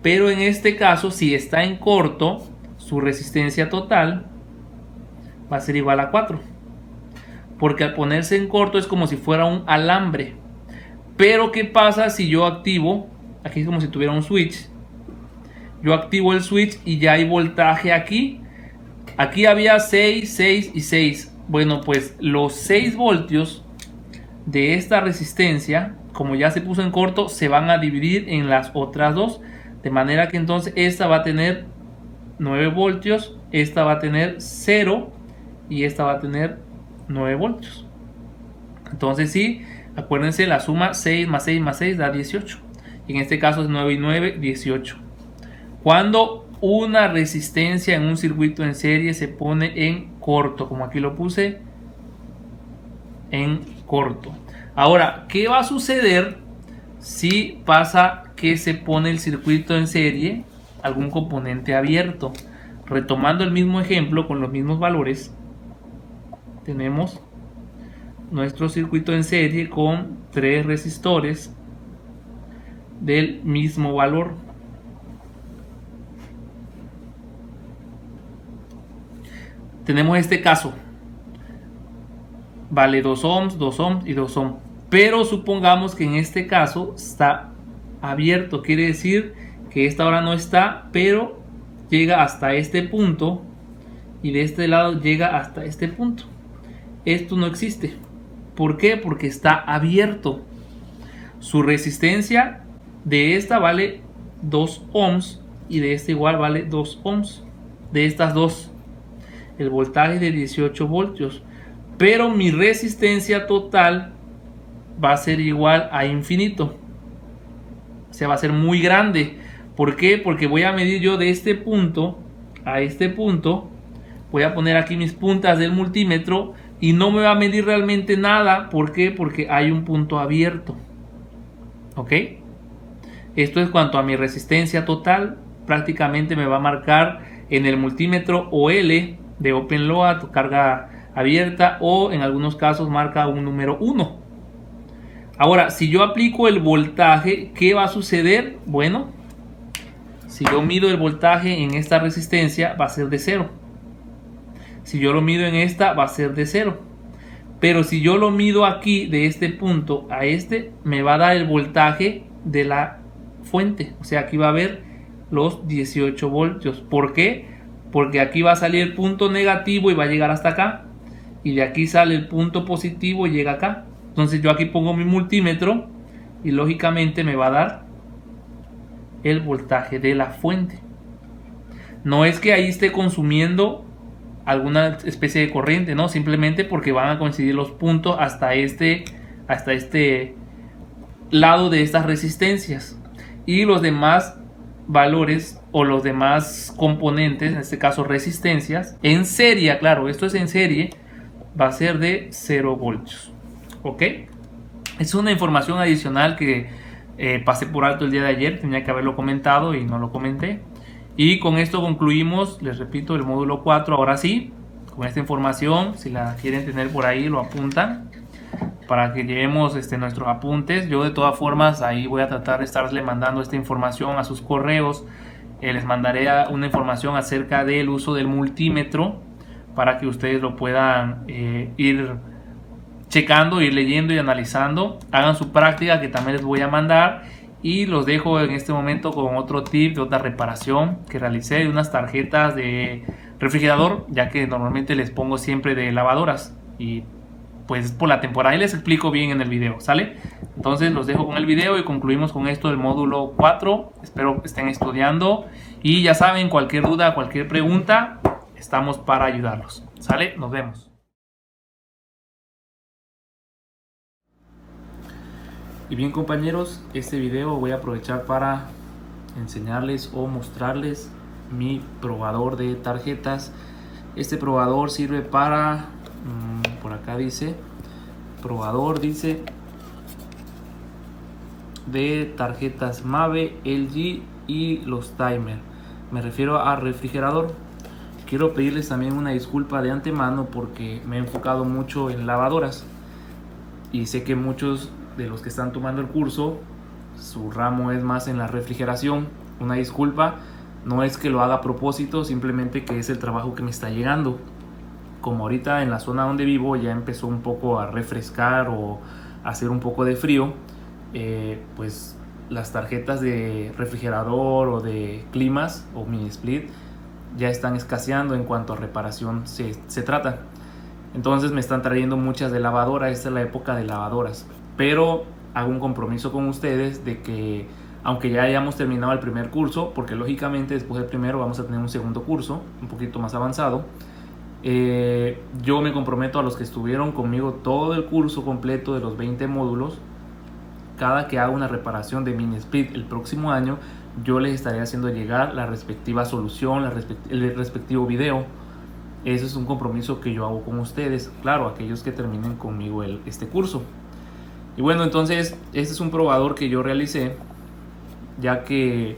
Pero en este caso, si está en corto, su resistencia total va a ser igual a 4. Porque al ponerse en corto es como si fuera un alambre. Pero ¿qué pasa si yo activo? Aquí es como si tuviera un switch. Yo activo el switch y ya hay voltaje aquí. Aquí había 6, 6 y 6. Bueno, pues los 6 voltios de esta resistencia, como ya se puso en corto, se van a dividir en las otras dos. De manera que entonces esta va a tener 9 voltios, esta va a tener 0 y esta va a tener 9 voltios. Entonces sí, acuérdense, la suma 6 más 6 más 6 da 18. Y en este caso es 9 y 9, 18. Cuando una resistencia en un circuito en serie se pone en corto, como aquí lo puse, en corto. Ahora, ¿qué va a suceder si pasa que se pone el circuito en serie algún componente abierto? Retomando el mismo ejemplo con los mismos valores, tenemos nuestro circuito en serie con 3 resistores del mismo valor. Tenemos este caso, vale 2 ohms, 2 ohms y 2 ohms, pero supongamos que en este caso está abierto, quiere decir que esta ahora no está, pero llega hasta este punto y de este lado llega hasta este punto. Esto no existe. ¿Por qué? Porque está abierto. Su resistencia de esta vale 2 ohms y de esta igual vale 2 ohms. De estas dos, el voltaje de 18 voltios. Pero mi resistencia total va a ser igual a infinito. O sea, va a ser muy grande. ¿Por qué? Porque voy a medir yo de este punto a este punto. Voy a poner aquí mis puntas del multímetro y no me va a medir realmente nada. ¿Por qué? Porque hay un punto abierto. ¿Ok? Esto es cuanto a mi resistencia total. Prácticamente me va a marcar en el multímetro OL de Open Load, carga abierta, o en algunos casos marca un número 1. Ahora, si yo aplico el voltaje, ¿qué va a suceder? Bueno, si yo mido el voltaje en esta resistencia, va a ser de 0. Si yo lo mido en esta, va a ser de 0. Pero si yo lo mido aquí, de este punto a este, me va a dar el voltaje de la fuente. O sea, aquí va a haber los 18 voltios. ¿Por qué? Porque aquí va a salir el punto negativo y va a llegar hasta acá. Y de aquí sale el punto positivo y llega acá. Entonces yo aquí pongo mi multímetro y lógicamente me va a dar el voltaje de la fuente. No es que ahí esté consumiendo alguna especie de corriente, no, simplemente porque van a coincidir los puntos hasta este lado de estas resistencias, y los demás valores o los demás componentes, en este caso resistencias, en serie, claro, esto es en serie, va a ser de 0 voltios. Ok, es una información adicional que pasé por alto el día de ayer, tenía que haberlo comentado y no lo comenté. Y con esto concluimos, les repito, el módulo 4. Ahora sí, con esta información, si la quieren tener por ahí, lo apuntan para que llevemos nuestros apuntes. Yo de todas formas ahí voy a tratar de estarle mandando esta información a sus correos. Les mandaré una información acerca del uso del multímetro para que ustedes lo puedan ir checando, ir leyendo y analizando. Hagan su práctica, que también les voy a mandar. Y los dejo en este momento con otro tip de otra reparación que realicé de unas tarjetas de refrigerador, ya que normalmente les pongo siempre de lavadoras y pues por la temporada, y les explico bien en el video, ¿sale? Entonces los dejo con el video y concluimos con esto del módulo 4. Espero que estén estudiando y ya saben, cualquier duda, cualquier pregunta, estamos para ayudarlos, ¿sale? Nos vemos. Y bien, compañeros, este video voy a aprovechar para enseñarles o mostrarles mi probador de tarjetas. Este probador sirve para, por acá dice, probador dice de tarjetas Mave, LG y los timer. Me refiero a refrigerador. Quiero pedirles también una disculpa de antemano porque me he enfocado mucho en lavadoras y sé que muchos de los que están tomando el curso, su ramo es más en la refrigeración. Una disculpa, no es que lo haga a propósito, simplemente que es el trabajo que me está llegando. Como ahorita en la zona donde vivo ya empezó un poco a refrescar o a hacer un poco de frío, pues las tarjetas de refrigerador o de climas o mini split ya están escaseando en cuanto a reparación se trata. Entonces me están trayendo muchas de lavadora. Esta es la época de lavadoras. Pero hago un compromiso con ustedes de que, aunque ya hayamos terminado el primer curso, porque lógicamente después del primero vamos a tener un segundo curso un poquito más avanzado, yo me comprometo a los que estuvieron conmigo todo el curso completo de los 20 módulos. Cada que haga una reparación de mini split el próximo año, yo les estaré haciendo llegar la respectiva solución, el respectivo video. Ese es un compromiso que yo hago con ustedes, claro, aquellos que terminen conmigo este curso. Y bueno, entonces este es un probador que yo realicé, ya que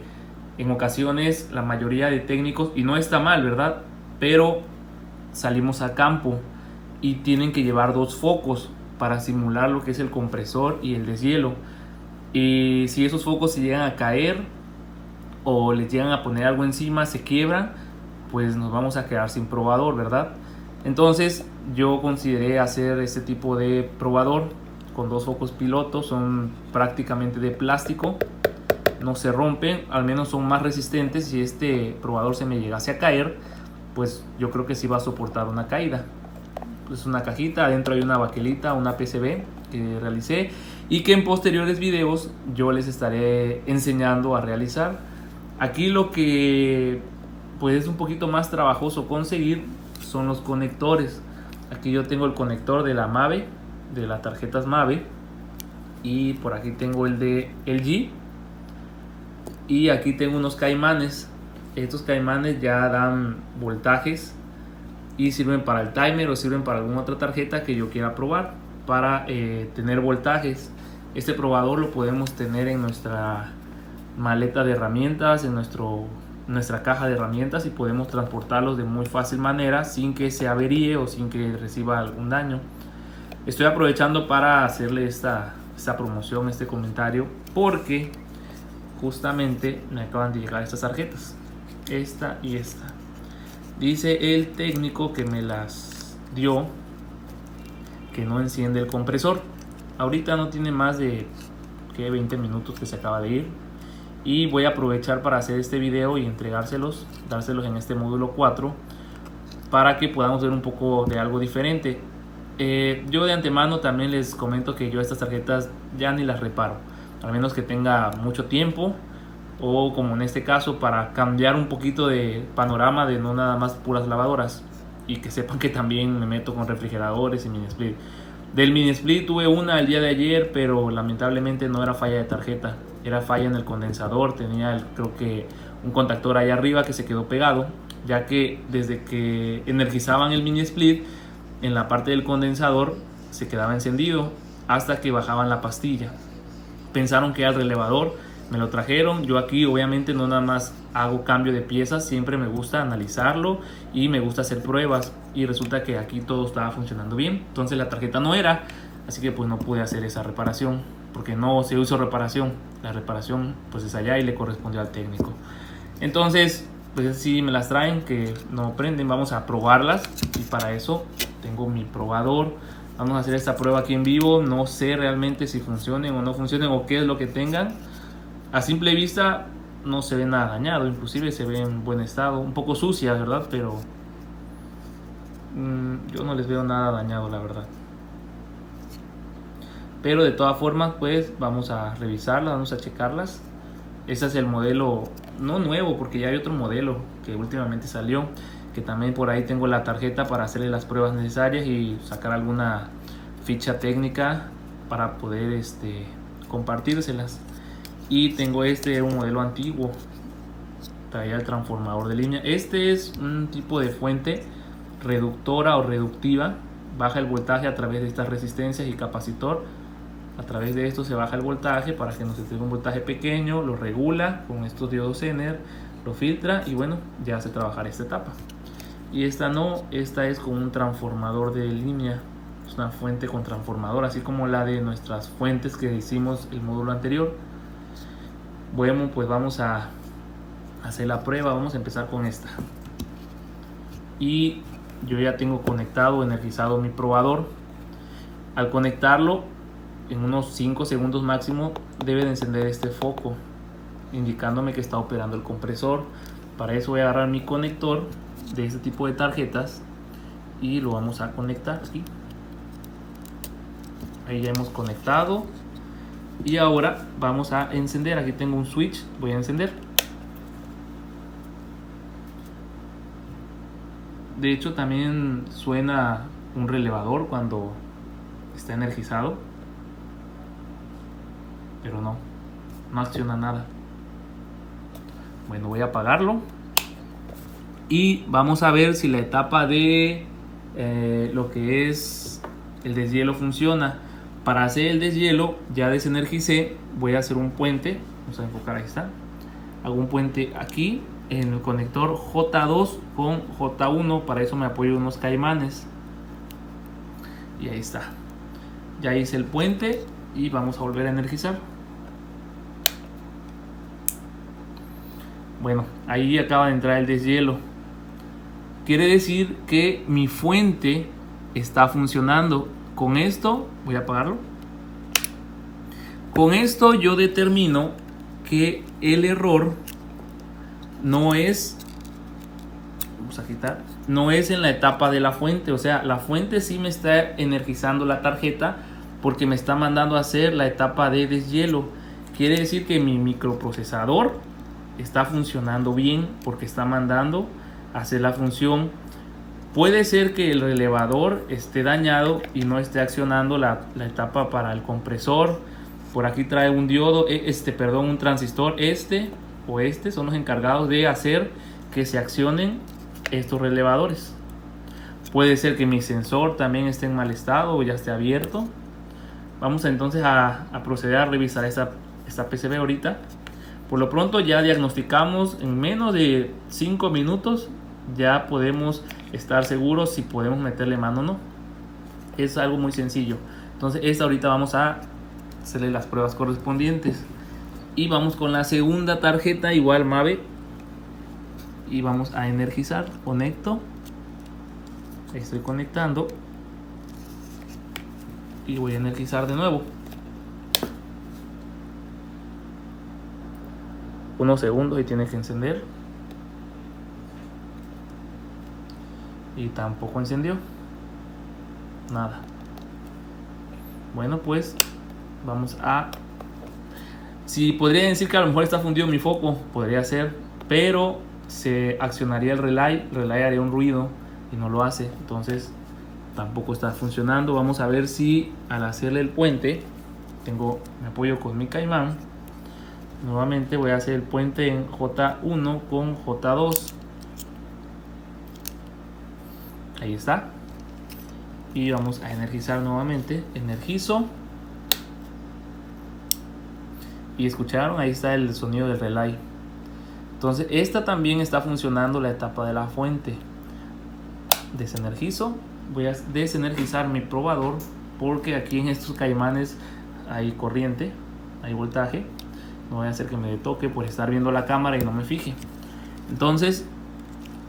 en ocasiones la mayoría de técnicos, y no está mal, ¿verdad?, pero salimos a campo y tienen que llevar 2 focos para simular lo que es el compresor y el deshielo. Y si esos focos se llegan a caer o les llegan a poner algo encima, se quiebran, pues nos vamos a quedar sin probador, ¿verdad? Entonces yo consideré hacer este tipo de probador con 2 focos pilotos. Son prácticamente de plástico, no se rompen, al menos son más resistentes. Si este probador se me llegase a caer, pues yo creo que sí va a soportar una caída. Es una cajita, adentro hay una baquelita, una PCB que realicé y que en posteriores videos yo les estaré enseñando a realizar. Aquí lo que pues es un poquito más trabajoso conseguir son los conectores. Aquí yo tengo el conector de la Mave, de las tarjetas Mave, y por aquí tengo el de LG, y aquí tengo unos caimanes. Estos caimanes ya dan voltajes y sirven para el timer o sirven para alguna otra tarjeta que yo quiera probar para tener voltajes. Este probador lo podemos tener en nuestra maleta de herramientas, en nuestra caja de herramientas, y podemos transportarlos de muy fácil manera sin que se averíe o sin que reciba algún daño. Estoy aprovechando para hacerle esta promoción, este comentario, porque justamente me acaban de llegar estas tarjetas, esta y esta. Dice el técnico que me las dio que no enciende el compresor. Ahorita no tiene más de 20 minutos que se acaba de ir, y voy a aprovechar para hacer este video y entregárselos, dárselos en este módulo 4 para que podamos ver un poco de algo diferente. Yo de antemano también les comento que yo estas tarjetas ya ni las reparo, al menos que tenga mucho tiempo, o como en este caso para cambiar un poquito de panorama, de no nada más puras lavadoras, y que sepan que también me meto con refrigeradores y mini split. Del mini split tuve una el día de ayer, pero lamentablemente no era falla de tarjeta, era falla en el condensador. Tenía creo que un contactor ahí arriba que se quedó pegado, ya que desde que energizaban el mini split, en la parte del condensador se quedaba encendido hasta que bajaban la pastilla. Pensaron que era el relevador, me lo trajeron. Yo aquí obviamente no nada más hago cambio de piezas, siempre me gusta analizarlo y me gusta hacer pruebas, y resulta que aquí todo estaba funcionando bien. Entonces la tarjeta no era, así que pues no pude hacer esa reparación, porque no se hizo reparación. La reparación pues es allá y le correspondió al técnico. Entonces pues si me las traen que no prenden, vamos a probarlas, y para eso tengo mi probador. Vamos a hacer esta prueba aquí en vivo. No sé realmente si funcionen o no funcionen, o qué es lo que tengan. A simple vista no se ve nada dañado, inclusive se ve en buen estado, un poco sucia, ¿verdad? Pero yo no les veo nada dañado, la verdad. Pero de todas formas pues vamos a revisarlas, vamos a checarlas. Este es el modelo, no nuevo, porque ya hay otro modelo que últimamente salió, que también por ahí tengo la tarjeta para hacerle las pruebas necesarias y sacar alguna ficha técnica para poder compartírselas. Y tengo un modelo antiguo, traía el transformador de línea. Este es un tipo de fuente reductora o reductiva, baja el voltaje a través de estas resistencias y capacitor. A través de esto se baja el voltaje para que nos esté un voltaje pequeño, lo regula con estos diodos Zener, lo filtra, y bueno, ya hace trabajar esta etapa. Y esta no, esta es con un transformador de línea, es una fuente con transformador, así como la de nuestras fuentes que hicimos el módulo anterior. Bueno, pues vamos a hacer la prueba. Vamos a empezar con esta, y yo ya tengo conectado, energizado mi probador. Al conectarlo, en unos 5 segundos máximo debe de encender este foco, indicándome que está operando el compresor. Para eso voy a agarrar mi conector de este tipo de tarjetas y lo vamos a conectar aquí. Ahí ya hemos conectado, y ahora vamos a encender. Aquí tengo un switch, voy a encender. De hecho también suena un relevador cuando está energizado, pero no acciona nada. Bueno, voy a apagarlo y vamos a ver si la etapa de lo que es el deshielo funciona. Para hacer el deshielo ya desenergicé, voy a hacer un puente. Vamos a enfocar, ahí está. Hago un puente aquí en el conector J2 con J1, para eso me apoyo unos caimanes, y ahí está. Ya hice el puente y vamos a volver a energizar. Bueno, ahí acaba de entrar el deshielo. Quiere decir que mi fuente está funcionando. Con esto, voy a apagarlo. Con esto yo determino que el error no es, vamos a quitar, no es en la etapa de la fuente. O sea, la fuente sí me está energizando la tarjeta porque me está mandando a hacer la etapa de deshielo. Quiere decir que mi microprocesador está funcionando bien porque está mandando a hacer la función. Puede ser que el relevador esté dañado y no esté accionando la etapa para el compresor. Por aquí trae un diodo, un transistor. Este son los encargados de hacer que se accionen estos relevadores. Puede ser que mi sensor también esté en mal estado o ya esté abierto. Vamos entonces a proceder a revisar esta PCB ahorita. Por lo pronto ya diagnosticamos en menos de 5 minutos. Ya podemos estar seguros si podemos meterle mano o no. Es algo muy sencillo. Entonces ahorita vamos a hacerle las pruebas correspondientes. Y vamos con la segunda tarjeta, igual Mave. Y vamos a energizar. Conecto. Estoy conectando. Y voy a energizar de nuevo. Unos segundos y tiene que encender. Y tampoco encendió. Nada. Bueno, pues vamos a... Si podría decir que a lo mejor está fundido mi foco, podría ser, pero se accionaría el relay haría un ruido y no lo hace, entonces tampoco está funcionando. Vamos a ver si al hacerle el puente, me apoyo con mi caimán. Nuevamente voy a hacer el puente en J1 con J2. Ahí está. Y vamos a energizar nuevamente. Energizo. Y escucharon, ahí está el sonido del relay. Entonces esta también está funcionando la etapa de la fuente. Desenergizo. Voy a desenergizar mi probador porque aquí en estos caimanes hay corriente, hay voltaje. No voy a hacer que me toque por estar viendo la cámara y no me fije. Entonces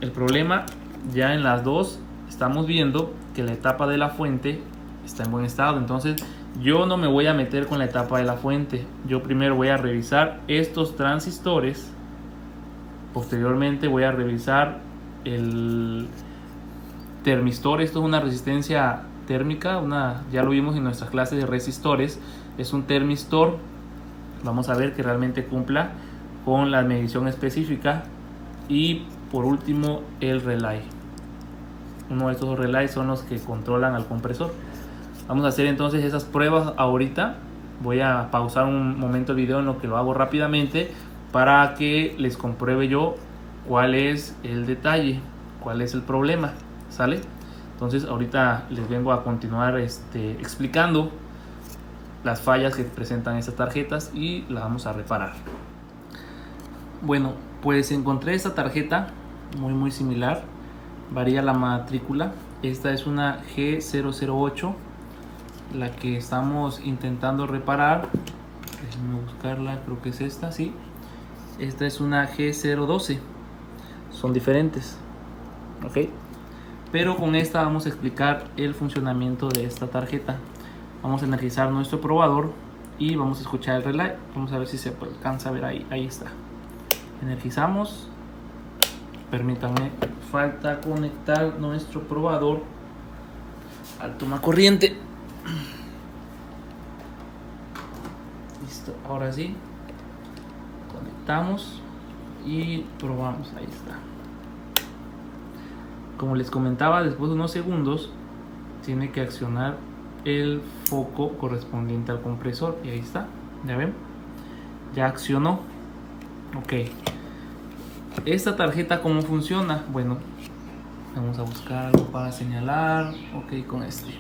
el problema, ya en las dos estamos viendo que la etapa de la fuente está en buen estado. Entonces yo no me voy a meter con la etapa de la fuente. Yo primero voy a revisar estos transistores. Posteriormente voy a revisar el termistor. Esto es una resistencia térmica, ya lo vimos en nuestras clases de resistores. Es un termistor. Vamos a ver que realmente cumpla con la medición específica. Y por último el relay. Uno de estos dos relays son los que controlan al compresor. Vamos a hacer entonces esas pruebas ahorita. Voy a pausar un momento el video en lo que lo hago rápidamente para que les compruebe yo cuál es el detalle, cuál es el problema. ¿Sale? Entonces ahorita les vengo a continuar explicando las fallas que presentan estas tarjetas y las vamos a reparar. Bueno, pues encontré esta tarjeta muy similar. Varía la matrícula. Esta es una G008, la que estamos intentando reparar. Déjenme buscarla, creo que es esta, sí. Esta es una G012. Son diferentes, ok. Pero con esta vamos a explicar el funcionamiento de esta tarjeta. Vamos a energizar nuestro probador y vamos a escuchar el relay. Vamos a ver si se alcanza a ver ahí. Ahí está. Energizamos. Permítanme, falta conectar nuestro probador al toma corriente. Listo, ahora sí. Conectamos y probamos. Ahí está. Como les comentaba, después de unos segundos tiene que accionar el foco correspondiente al compresor. Y ahí está, ya ven, ya accionó. Ok. Esta tarjeta, ¿cómo funciona? Bueno, vamos a buscar algo para señalar. Ok, con este.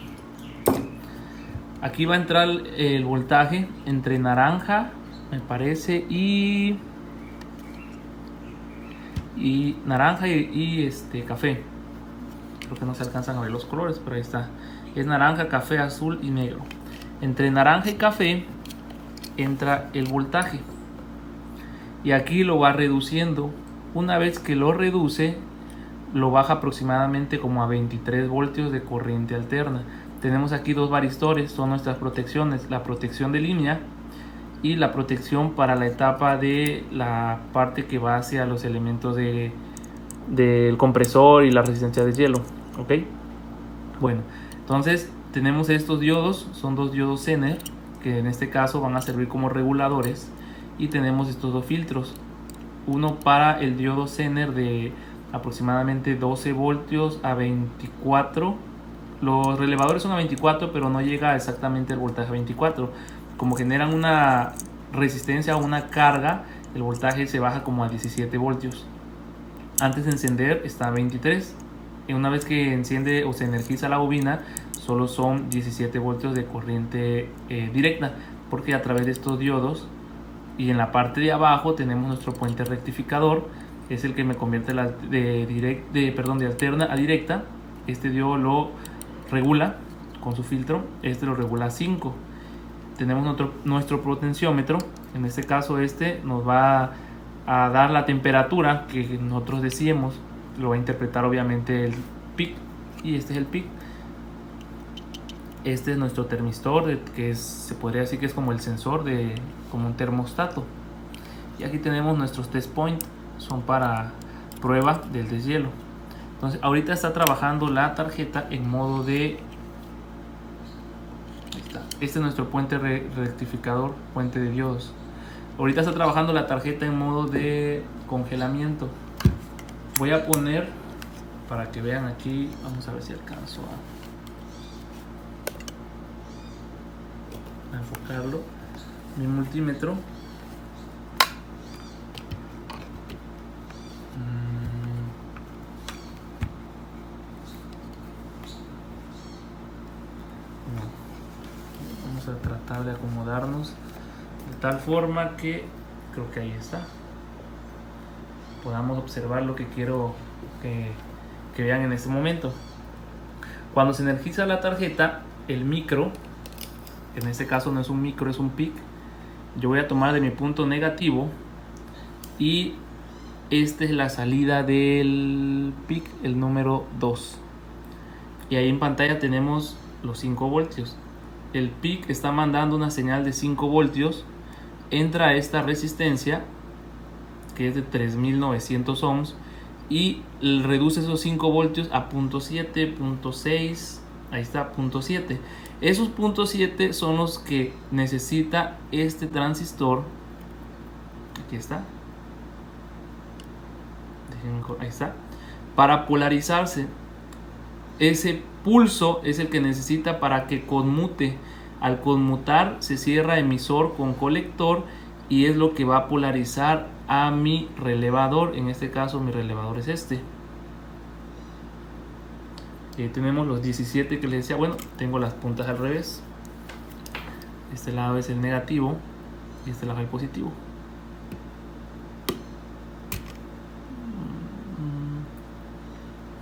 Aquí va a entrar el voltaje entre naranja, me parece, y naranja y café. Creo que no se alcanzan a ver los colores, pero ahí está. Es naranja, café, azul y negro. Entre naranja y café entra el voltaje. Y aquí lo va reduciendo. Una vez que lo reduce, lo baja aproximadamente como a 23 voltios de corriente alterna. Tenemos aquí dos varistores, son nuestras protecciones. La protección de línea y la protección para la etapa de la parte que va hacia los elementos del compresor y la resistencia de hielo. Ok, bueno, entonces tenemos estos diodos, son dos diodos Zener que en este caso van a servir como reguladores, y tenemos estos dos filtros, uno para el diodo Zener de aproximadamente 12 voltios a 24. Los relevadores son a 24, pero no llega exactamente el voltaje a 24. Como generan una resistencia o una carga, el voltaje se baja como a 17 voltios. Antes de encender está a 23. Y una vez que enciende o se energiza la bobina, solo son 17 voltios de corriente directa, porque a través de estos diodos, y en la parte de abajo tenemos nuestro puente rectificador, es el que me convierte de alterna a directa. Este diodo lo regula con su filtro, este lo regula a 5. Tenemos nuestro potenciómetro, en este caso este nos va a dar la temperatura que nosotros decíamos, lo va a interpretar obviamente el PIC, y este es el PIC. Este es nuestro termistor, que se podría decir que es como el sensor, como un termostato. Y aquí tenemos nuestros test point, son para prueba del deshielo. Entonces ahorita está trabajando la tarjeta en modo de... Ahí está. Este es nuestro puente rectificador, puente de diodos. Ahorita está trabajando la tarjeta en modo de congelamiento. Voy a poner, para que vean aquí, vamos a ver si alcanzo a enfocarlo, mi multímetro. Vamos a tratar de acomodarnos de tal forma que creo que ahí está, podamos observar lo que quiero que vean en este momento. Cuando se energiza la tarjeta, el micro, en este caso no es un micro, es un PIC, yo voy a tomar de mi punto negativo, y esta es la salida del PIC, el número 2, y ahí en pantalla tenemos los 5 voltios. El PIC está mandando una señal de 5 voltios, entra a esta resistencia que es de 3900 ohms, y reduce esos 5 voltios a 0.7, 0.6, ahí está, 0.7. Esos 0.7 son los que necesita este transistor, aquí está, ahí está, para polarizarse. Ese pulso es el que necesita para que conmute. Al conmutar se cierra emisor con colector, y es lo que va a polarizar a mi relevador. En este caso mi relevador es este. Tenemos los 17 que les decía. Bueno, tengo las puntas al revés. Este lado es el negativo y este lado es el positivo.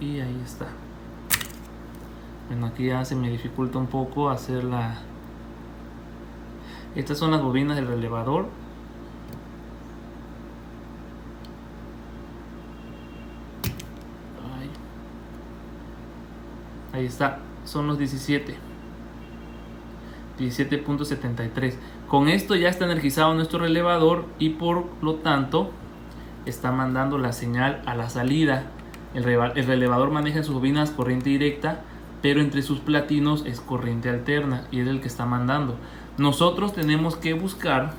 Y ahí está. Bueno, aquí ya se me dificulta un poco hacer la... Estas son las bobinas del relevador. Ahí está, son los 17.73. Con esto ya está energizado nuestro relevador, y por lo tanto está mandando la señal a la salida. El relevador maneja en sus bobinas corriente directa, pero entre sus platinos es corriente alterna, y es el que está mandando. Nosotros tenemos que buscar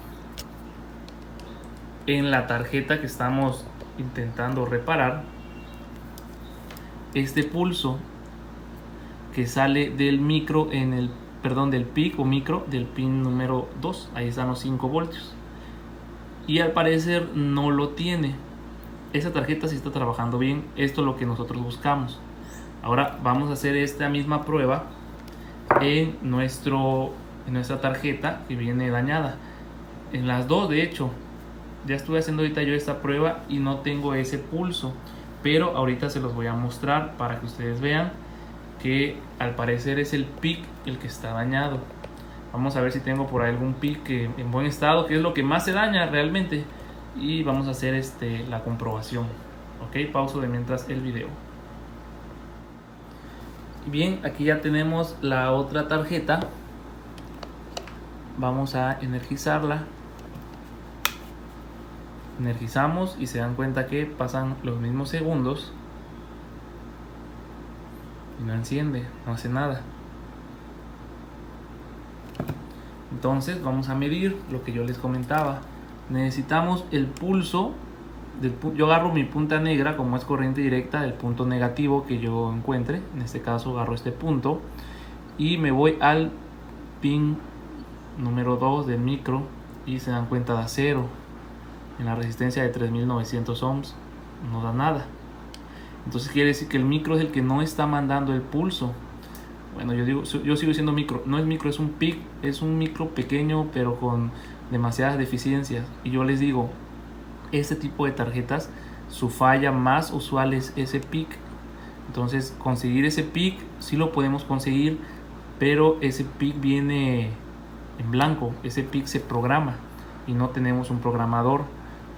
en la tarjeta que estamos intentando reparar este pulso que sale del micro del PIC o micro del pin número 2. Ahí están los 5 voltios, y al parecer no lo tiene. Esa tarjeta sí está trabajando bien. Esto es lo que nosotros buscamos. Ahora vamos a hacer esta misma prueba en nuestra tarjeta que viene dañada. En las dos, de hecho, ya estuve haciendo ahorita yo esta prueba y no tengo ese pulso, pero ahorita se los voy a mostrar para que ustedes vean que al parecer es el PIC el que está dañado. Vamos a ver si tengo por ahí algún PIC en buen estado, que es lo que más se daña realmente, y vamos a hacer la comprobación. Ok, pauso de mientras el video. Bien, aquí ya tenemos la otra tarjeta. Vamos a energizarla. Energizamos y se dan cuenta que pasan los mismos segundos y no enciende, no hace nada. Entonces vamos a medir lo que yo les comentaba. Necesitamos el pulso yo agarro mi punta negra, como es corriente directa, del punto negativo que yo encuentre. En este caso agarro este punto y me voy al pin número 2 del micro y se dan cuenta da 0 en la resistencia de 3900 ohms, no da nada. Entonces quiere decir que el micro es el que no está mandando el pulso. Bueno, yo sigo diciendo micro, no es micro, es un PIC, es un micro pequeño pero con demasiadas deficiencias. Y yo les digo, este tipo de tarjetas, su falla más usual es ese PIC. Entonces conseguir ese PIC sí lo podemos conseguir, pero ese PIC viene en blanco, ese PIC se programa y no tenemos un programador.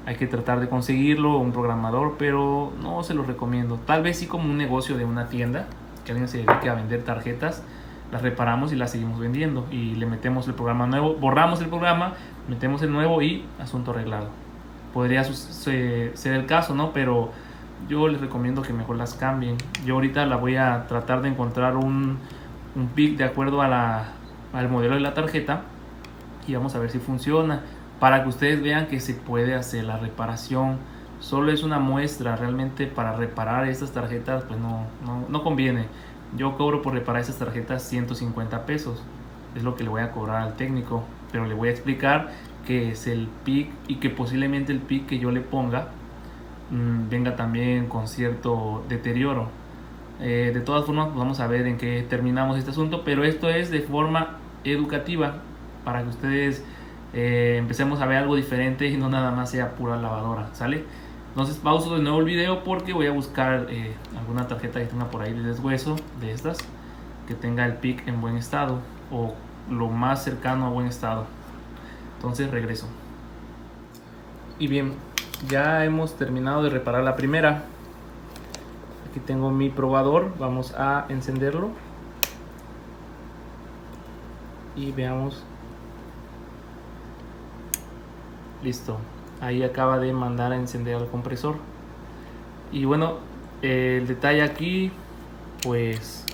Hay que tratar de conseguirlo, un programador, pero no se lo recomiendo. Tal vez sí como un negocio de una tienda, que alguien se dedique a vender tarjetas, las reparamos y las seguimos vendiendo y le metemos el programa nuevo, borramos el programa, metemos el nuevo y asunto arreglado. Podría ser el caso, ¿no? Pero yo les recomiendo que mejor las cambien. Yo ahorita la voy a tratar de encontrar un PIC de acuerdo a al modelo de la tarjeta y vamos a ver si funciona, para que ustedes vean que se puede hacer la reparación. Solo es una muestra, realmente para reparar estas tarjetas pues no conviene. Yo cobro por reparar estas tarjetas 150 pesos, es lo que le voy a cobrar al técnico, pero le voy a explicar que es el PIC y que posiblemente el PIC que yo le ponga venga también con cierto deterioro. De todas formas pues vamos a ver en qué terminamos este asunto, pero esto es de forma educativa para que ustedes empecemos a ver algo diferente y no nada más sea pura lavadora, ¿sale? Entonces pauso de nuevo el video porque voy a buscar alguna tarjeta que tenga por ahí de deshueso de estas, que tenga el PIC en buen estado o lo más cercano a buen estado. Entonces regreso. Y bien, ya hemos terminado de reparar la primera. Aquí tengo mi probador, vamos a encenderlo y veamos. Listo, ahí acaba de mandar a encender el compresor. Y bueno, el detalle aquí, pues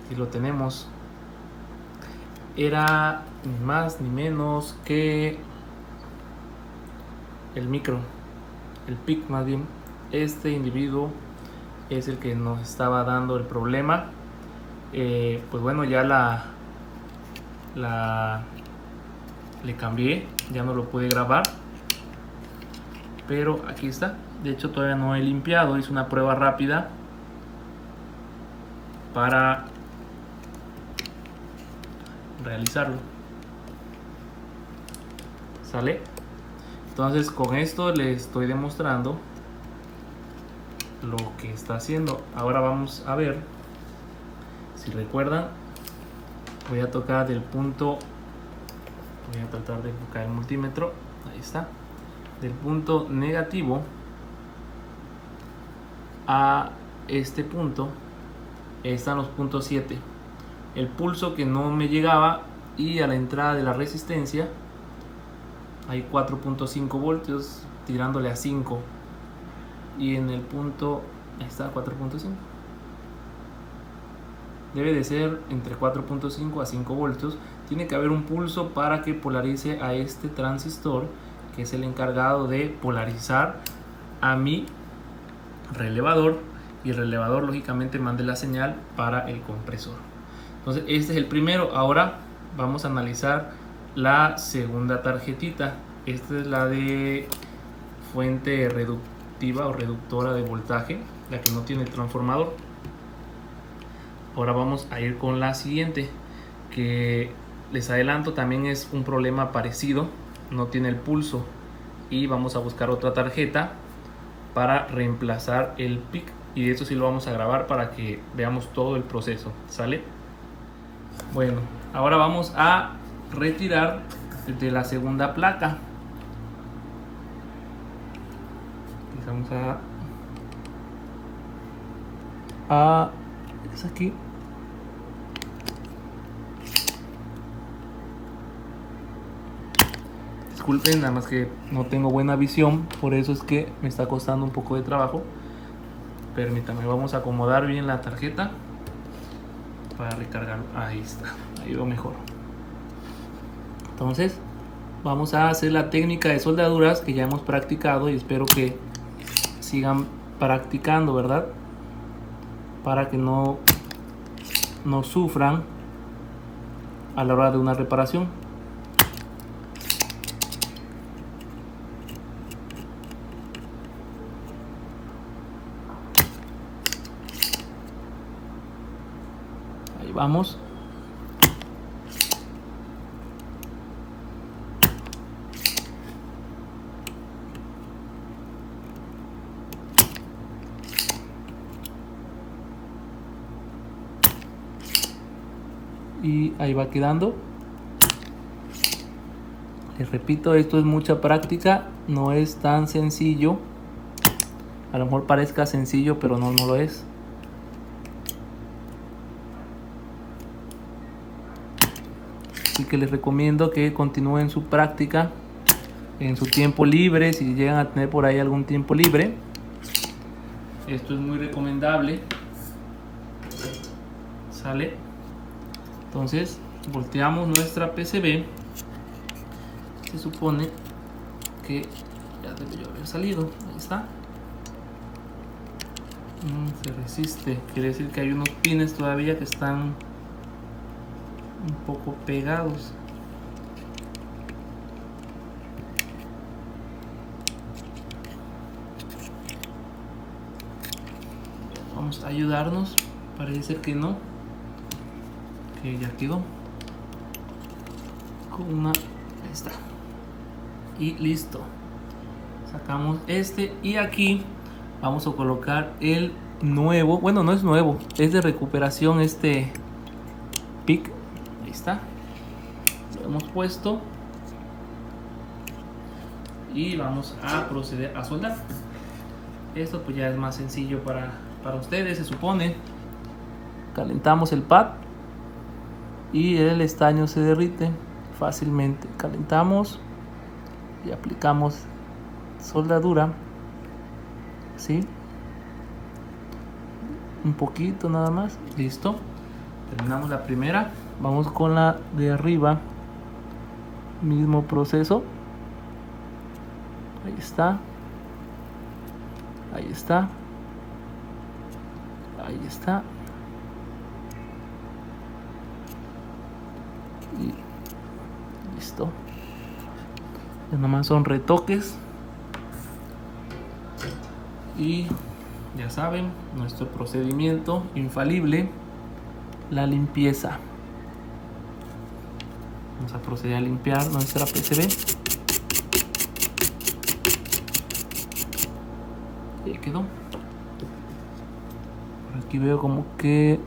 aquí lo tenemos. Era ni más ni menos que el micro, el PIC más bien. Este individuo es el que nos estaba dando el problema. Pues bueno, ya le cambié, ya no lo pude grabar, pero aquí está. De hecho todavía no he limpiado, hice una prueba rápida para realizarlo. ¿Sale? Entonces con esto les estoy demostrando lo que está haciendo. Ahora vamos a ver, si recuerdan, voy a tocar del punto, voy a tratar de enfocar el multímetro, ahí está, del punto negativo a este punto están los puntos 7, el pulso que no me llegaba, y a la entrada de la resistencia hay 4.5 voltios tirándole a 5, y en el punto está 4.5, debe de ser entre 4.5 a 5 voltios. Tiene que haber un pulso para que polarice a este transistor, que es el encargado de polarizar a mi relevador, y el relevador lógicamente mande la señal para el compresor. Entonces este es el primero. Ahora vamos a analizar la segunda tarjetita. Esta es la de fuente reductiva o reductora de voltaje, la que no tiene transformador. Ahora vamos a ir con la siguiente, que les adelanto también es un problema parecido, no tiene el pulso, y vamos a buscar otra tarjeta para reemplazar el PIC, y eso sí lo vamos a grabar para que veamos todo el proceso, ¿sale? Bueno, ahora vamos a retirar de la segunda placa. Vamos es aquí. disculpen, nada más que no tengo buena visión, por eso es que me está costando un poco de trabajo. Permítame, vamos a acomodar bien la tarjeta para recargar. Ahí está, ahí veo mejor. Entonces vamos a hacer la técnica de soldaduras que ya hemos practicado y espero que sigan practicando, ¿verdad? Para que no sufran a la hora de una reparación. Ahí vamos. Y ahí va quedando. Les repito, esto es mucha práctica, no es tan sencillo. A lo mejor parezca sencillo, pero no lo es. Así que les recomiendo que continúen su práctica en su tiempo libre, si llegan a tener por ahí algún tiempo libre. Esto es muy recomendable. ¿Sale? Entonces volteamos nuestra PCB. Se supone que ya debe haber salido. Ahí está. Se resiste. Quiere decir que hay unos pines todavía que están un poco pegados. Vamos a ayudarnos. Parece ser que no. Que ya quedó. Con una. Ahí está. Y listo. Sacamos este y aquí vamos a colocar el nuevo. Bueno, no es nuevo, es de recuperación este PIC. Ahí está. Lo hemos puesto. Y vamos a proceder a soldar. Esto pues ya es más sencillo para ustedes, se supone. Calentamos el pad y el estaño se derrite fácilmente. Calentamos y aplicamos soldadura, ¿sí? Un poquito nada más. Listo. Terminamos la primera. Vamos con la de arriba. Mismo proceso. Ahí está. Ahí está. Ahí está. Y listo. Ya nomás son retoques. Y ya saben, nuestro procedimiento infalible, la limpieza. Vamos a proceder a limpiar nuestra PCB. Y ahí quedó. Por aquí veo como que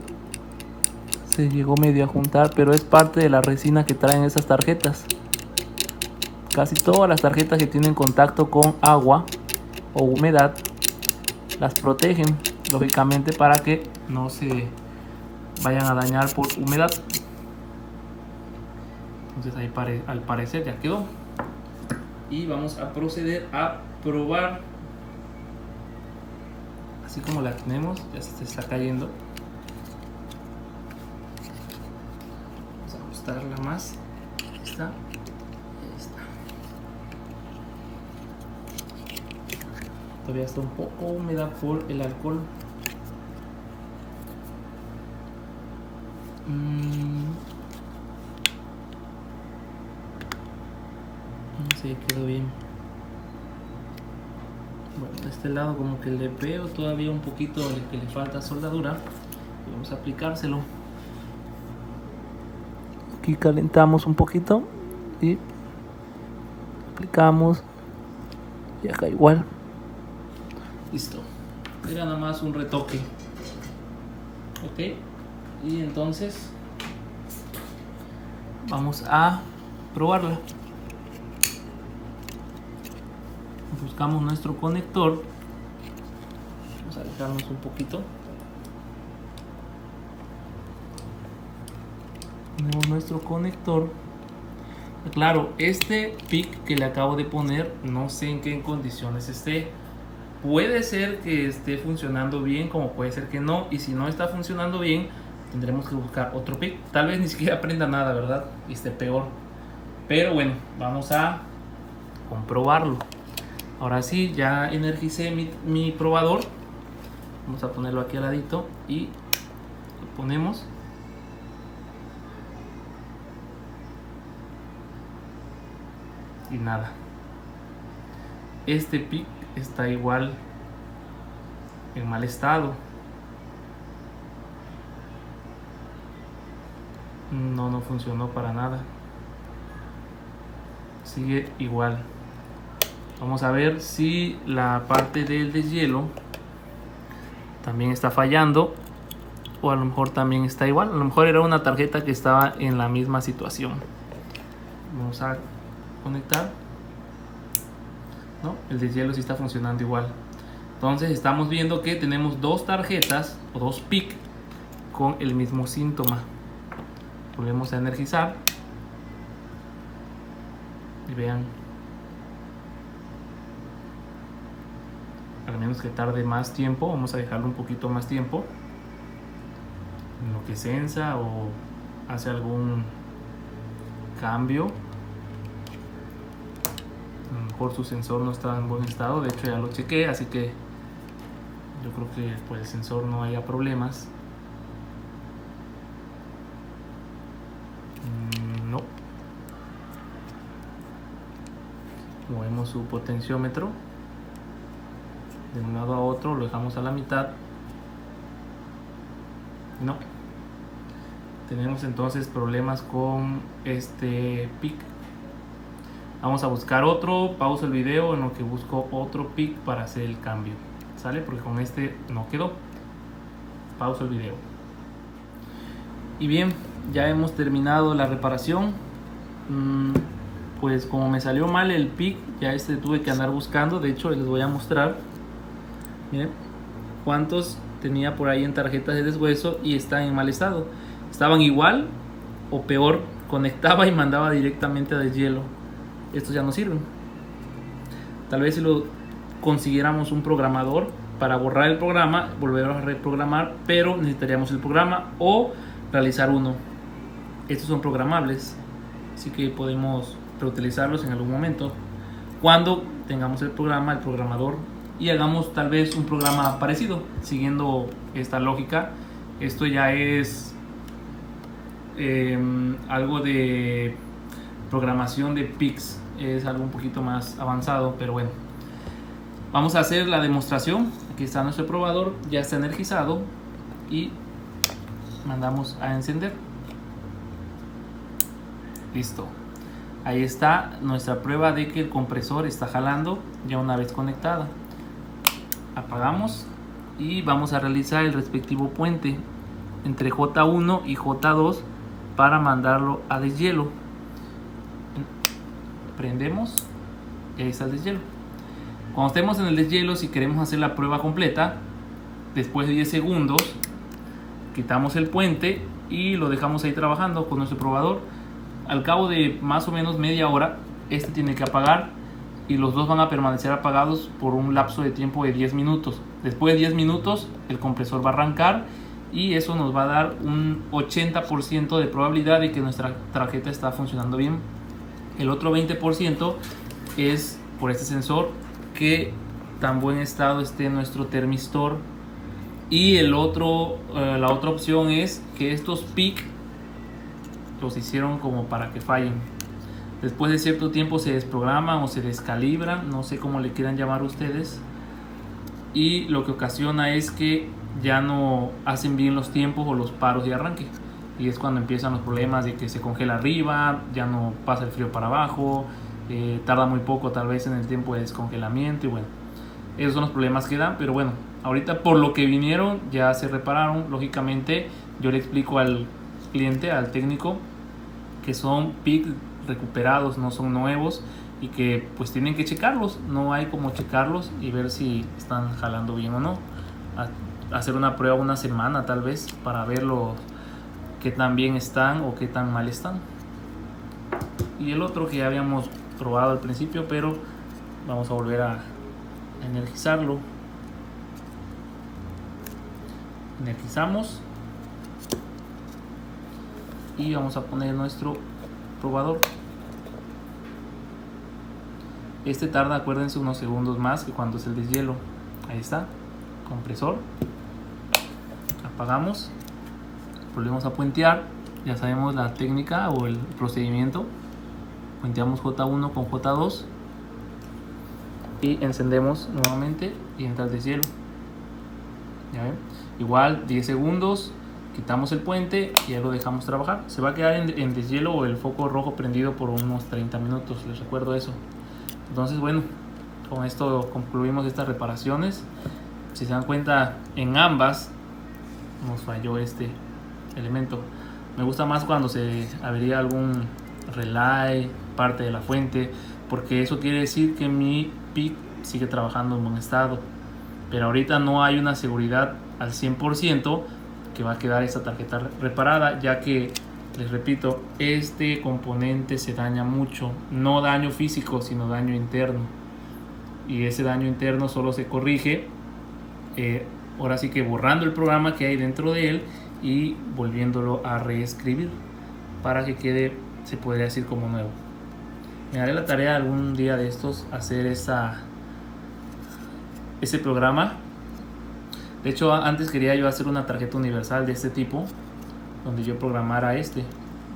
se llegó medio a juntar, pero es parte de la resina que traen esas tarjetas. Casi todas las tarjetas que tienen contacto con agua o humedad las protegen, lógicamente, para que no se vayan a dañar por humedad. Entonces ahí al parecer ya quedó. Y vamos a proceder a probar. Así como la tenemos, ya se está cayendo. Vamos a ajustarla más. Ahí está. Todavía está un poco húmeda por el alcohol. No sé, quedó bien. Bueno, de este lado como que le veo todavía un poquito que le falta soldadura. Vamos a aplicárselo. Aquí calentamos un poquito y aplicamos. Y acá igual. Listo. Era nada más un retoque. Ok. Y entonces vamos a probarla. Buscamos nuestro conector. Vamos a alejarnos un poquito. Tenemos nuestro conector Claro, este PIC que le acabo de poner, no sé en qué condiciones esté. Puede ser que esté funcionando bien, como puede ser que no. Y si no está funcionando bien, tendremos que buscar otro PIC. Tal vez ni siquiera prenda nada, ¿verdad? Y esté peor. Pero bueno, vamos a comprobarlo. Ahora sí, ya energicé mi probador. Vamos a ponerlo aquí al ladito y lo ponemos. Y nada, este PIC está igual en mal estado. No funcionó para nada. Sigue igual. Vamos a ver si la parte del deshielo también está fallando, o a lo mejor también está igual. A lo mejor era una tarjeta que estaba en la misma situación. Vamos a conectar. No, el deshielo sí está funcionando igual. Entonces estamos viendo que tenemos dos tarjetas o dos PIC con el mismo síntoma. Volvemos a energizar y vean, al menos que tarde más tiempo, vamos a dejarlo un poquito más tiempo en lo que sensa o hace algún cambio. A lo mejor su sensor no está en buen estado, de hecho ya lo chequé, así que yo creo que por el sensor no haya problemas. No. Movemos su potenciómetro de un lado a otro, lo dejamos a la mitad. No. Tenemos entonces problemas con este PIC. Vamos a buscar otro, pausa el video en lo que busco otro PIC para hacer el cambio. ¿Sale? Porque con este no quedó. Pausa el video. Y bien, ya hemos terminado la reparación. Pues como me salió mal el PIC, ya tuve que andar buscando. De hecho, les voy a mostrar. Miren cuántos tenía por ahí en tarjetas de deshueso y están en mal estado. Estaban igual o peor. Conectaba y mandaba directamente a deshielo. Estos ya no sirven. Tal vez si lo consiguiéramos un programador para borrar el programa, volver a reprogramar, pero necesitaríamos el programa o realizar uno. Estos son programables, así que podemos reutilizarlos en algún momento cuando tengamos el programa, el programador, y hagamos tal vez un programa parecido siguiendo esta lógica. Esto ya es algo de programación de PICs, es algo un poquito más avanzado, pero bueno, vamos a hacer la demostración. Aquí está nuestro probador, ya está energizado y mandamos a encender. Listo, ahí está nuestra prueba de que el compresor está jalando ya una vez conectada. Apagamos y vamos a realizar el respectivo puente entre J1 y J2 para mandarlo a deshielo. Prendemos y ahí está el deshielo. Cuando estemos en el deshielo, si queremos hacer la prueba completa, después de 10 segundos quitamos el puente y lo dejamos ahí trabajando con nuestro probador. Al cabo de más o menos media hora, este tiene que apagar y los dos van a permanecer apagados por un lapso de tiempo de 10 minutos. Después de 10 minutos el compresor va a arrancar y eso nos va a dar un 80% de probabilidad de que nuestra tarjeta está funcionando bien. El otro 20% es por este sensor, que tan buen estado esté nuestro termistor. Y la otra opción es que estos PIC los hicieron como para que fallen. Después de cierto tiempo se desprograman o se descalibran, no sé cómo le quieran llamar ustedes, y lo que ocasiona es que ya no hacen bien los tiempos o los paros de arranque, y es cuando empiezan los problemas de que se congela arriba, ya no pasa el frío para abajo, tarda muy poco tal vez en el tiempo de descongelamiento, y bueno, esos son los problemas que dan. Pero bueno, ahorita por lo que vinieron ya se repararon. Lógicamente yo le explico al cliente, al técnico, que son PIC recuperados, no son nuevos, y que pues tienen que checarlos. No hay como checarlos y ver si están jalando bien o no. Hacer una prueba una semana tal vez para verlo qué tan bien están o qué tan mal están. y el otro que ya habíamos probado al principio, pero vamos a volver a energizarlo. Energizamos y vamos a poner nuestro probador. Este tarda, acuérdense, unos segundos más que cuando es el deshielo. Ahí está, compresor. Apagamos, volvemos a puentear. Ya sabemos la técnica o el procedimiento. Puenteamos J1 con J2 y encendemos nuevamente y entra el deshielo. ¿Ya ven? Igual 10 segundos, quitamos el puente y ya lo dejamos trabajar. Se va a quedar en deshielo o el foco rojo prendido por unos 30 minutos, les recuerdo eso. Entonces, bueno, con esto concluimos estas reparaciones. Si se dan cuenta, en ambas nos falló este elemento. Me gusta más cuando se avería algún relay, parte de la fuente, porque eso quiere decir que mi PIC sigue trabajando en buen estado. Pero ahorita no hay una seguridad al 100% que va a quedar esta tarjeta reparada, ya que, les repito, este componente se daña mucho. No daño físico, sino daño interno. Y ese daño interno solo se corrige, ahora sí que borrando el programa que hay dentro de él y volviéndolo a reescribir para que quede, se podría decir, como nuevo. Me haré la tarea algún día de estos hacer ese programa. De hecho, antes quería yo hacer una tarjeta universal de este tipo donde yo programara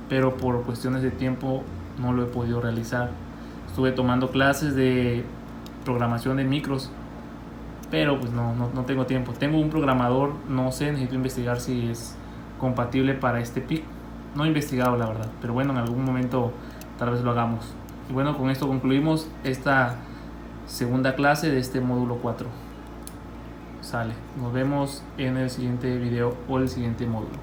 pero por cuestiones de tiempo no lo he podido realizar. Estuve tomando clases de programación de micros, pero pues no tengo tiempo. Tengo un programador, no sé, necesito investigar si es compatible para este PIC. No he investigado, la verdad, pero bueno, en algún momento tal vez lo hagamos. Y bueno, con esto concluimos esta segunda clase de este módulo 4. Sale, nos vemos en el siguiente video o el siguiente módulo.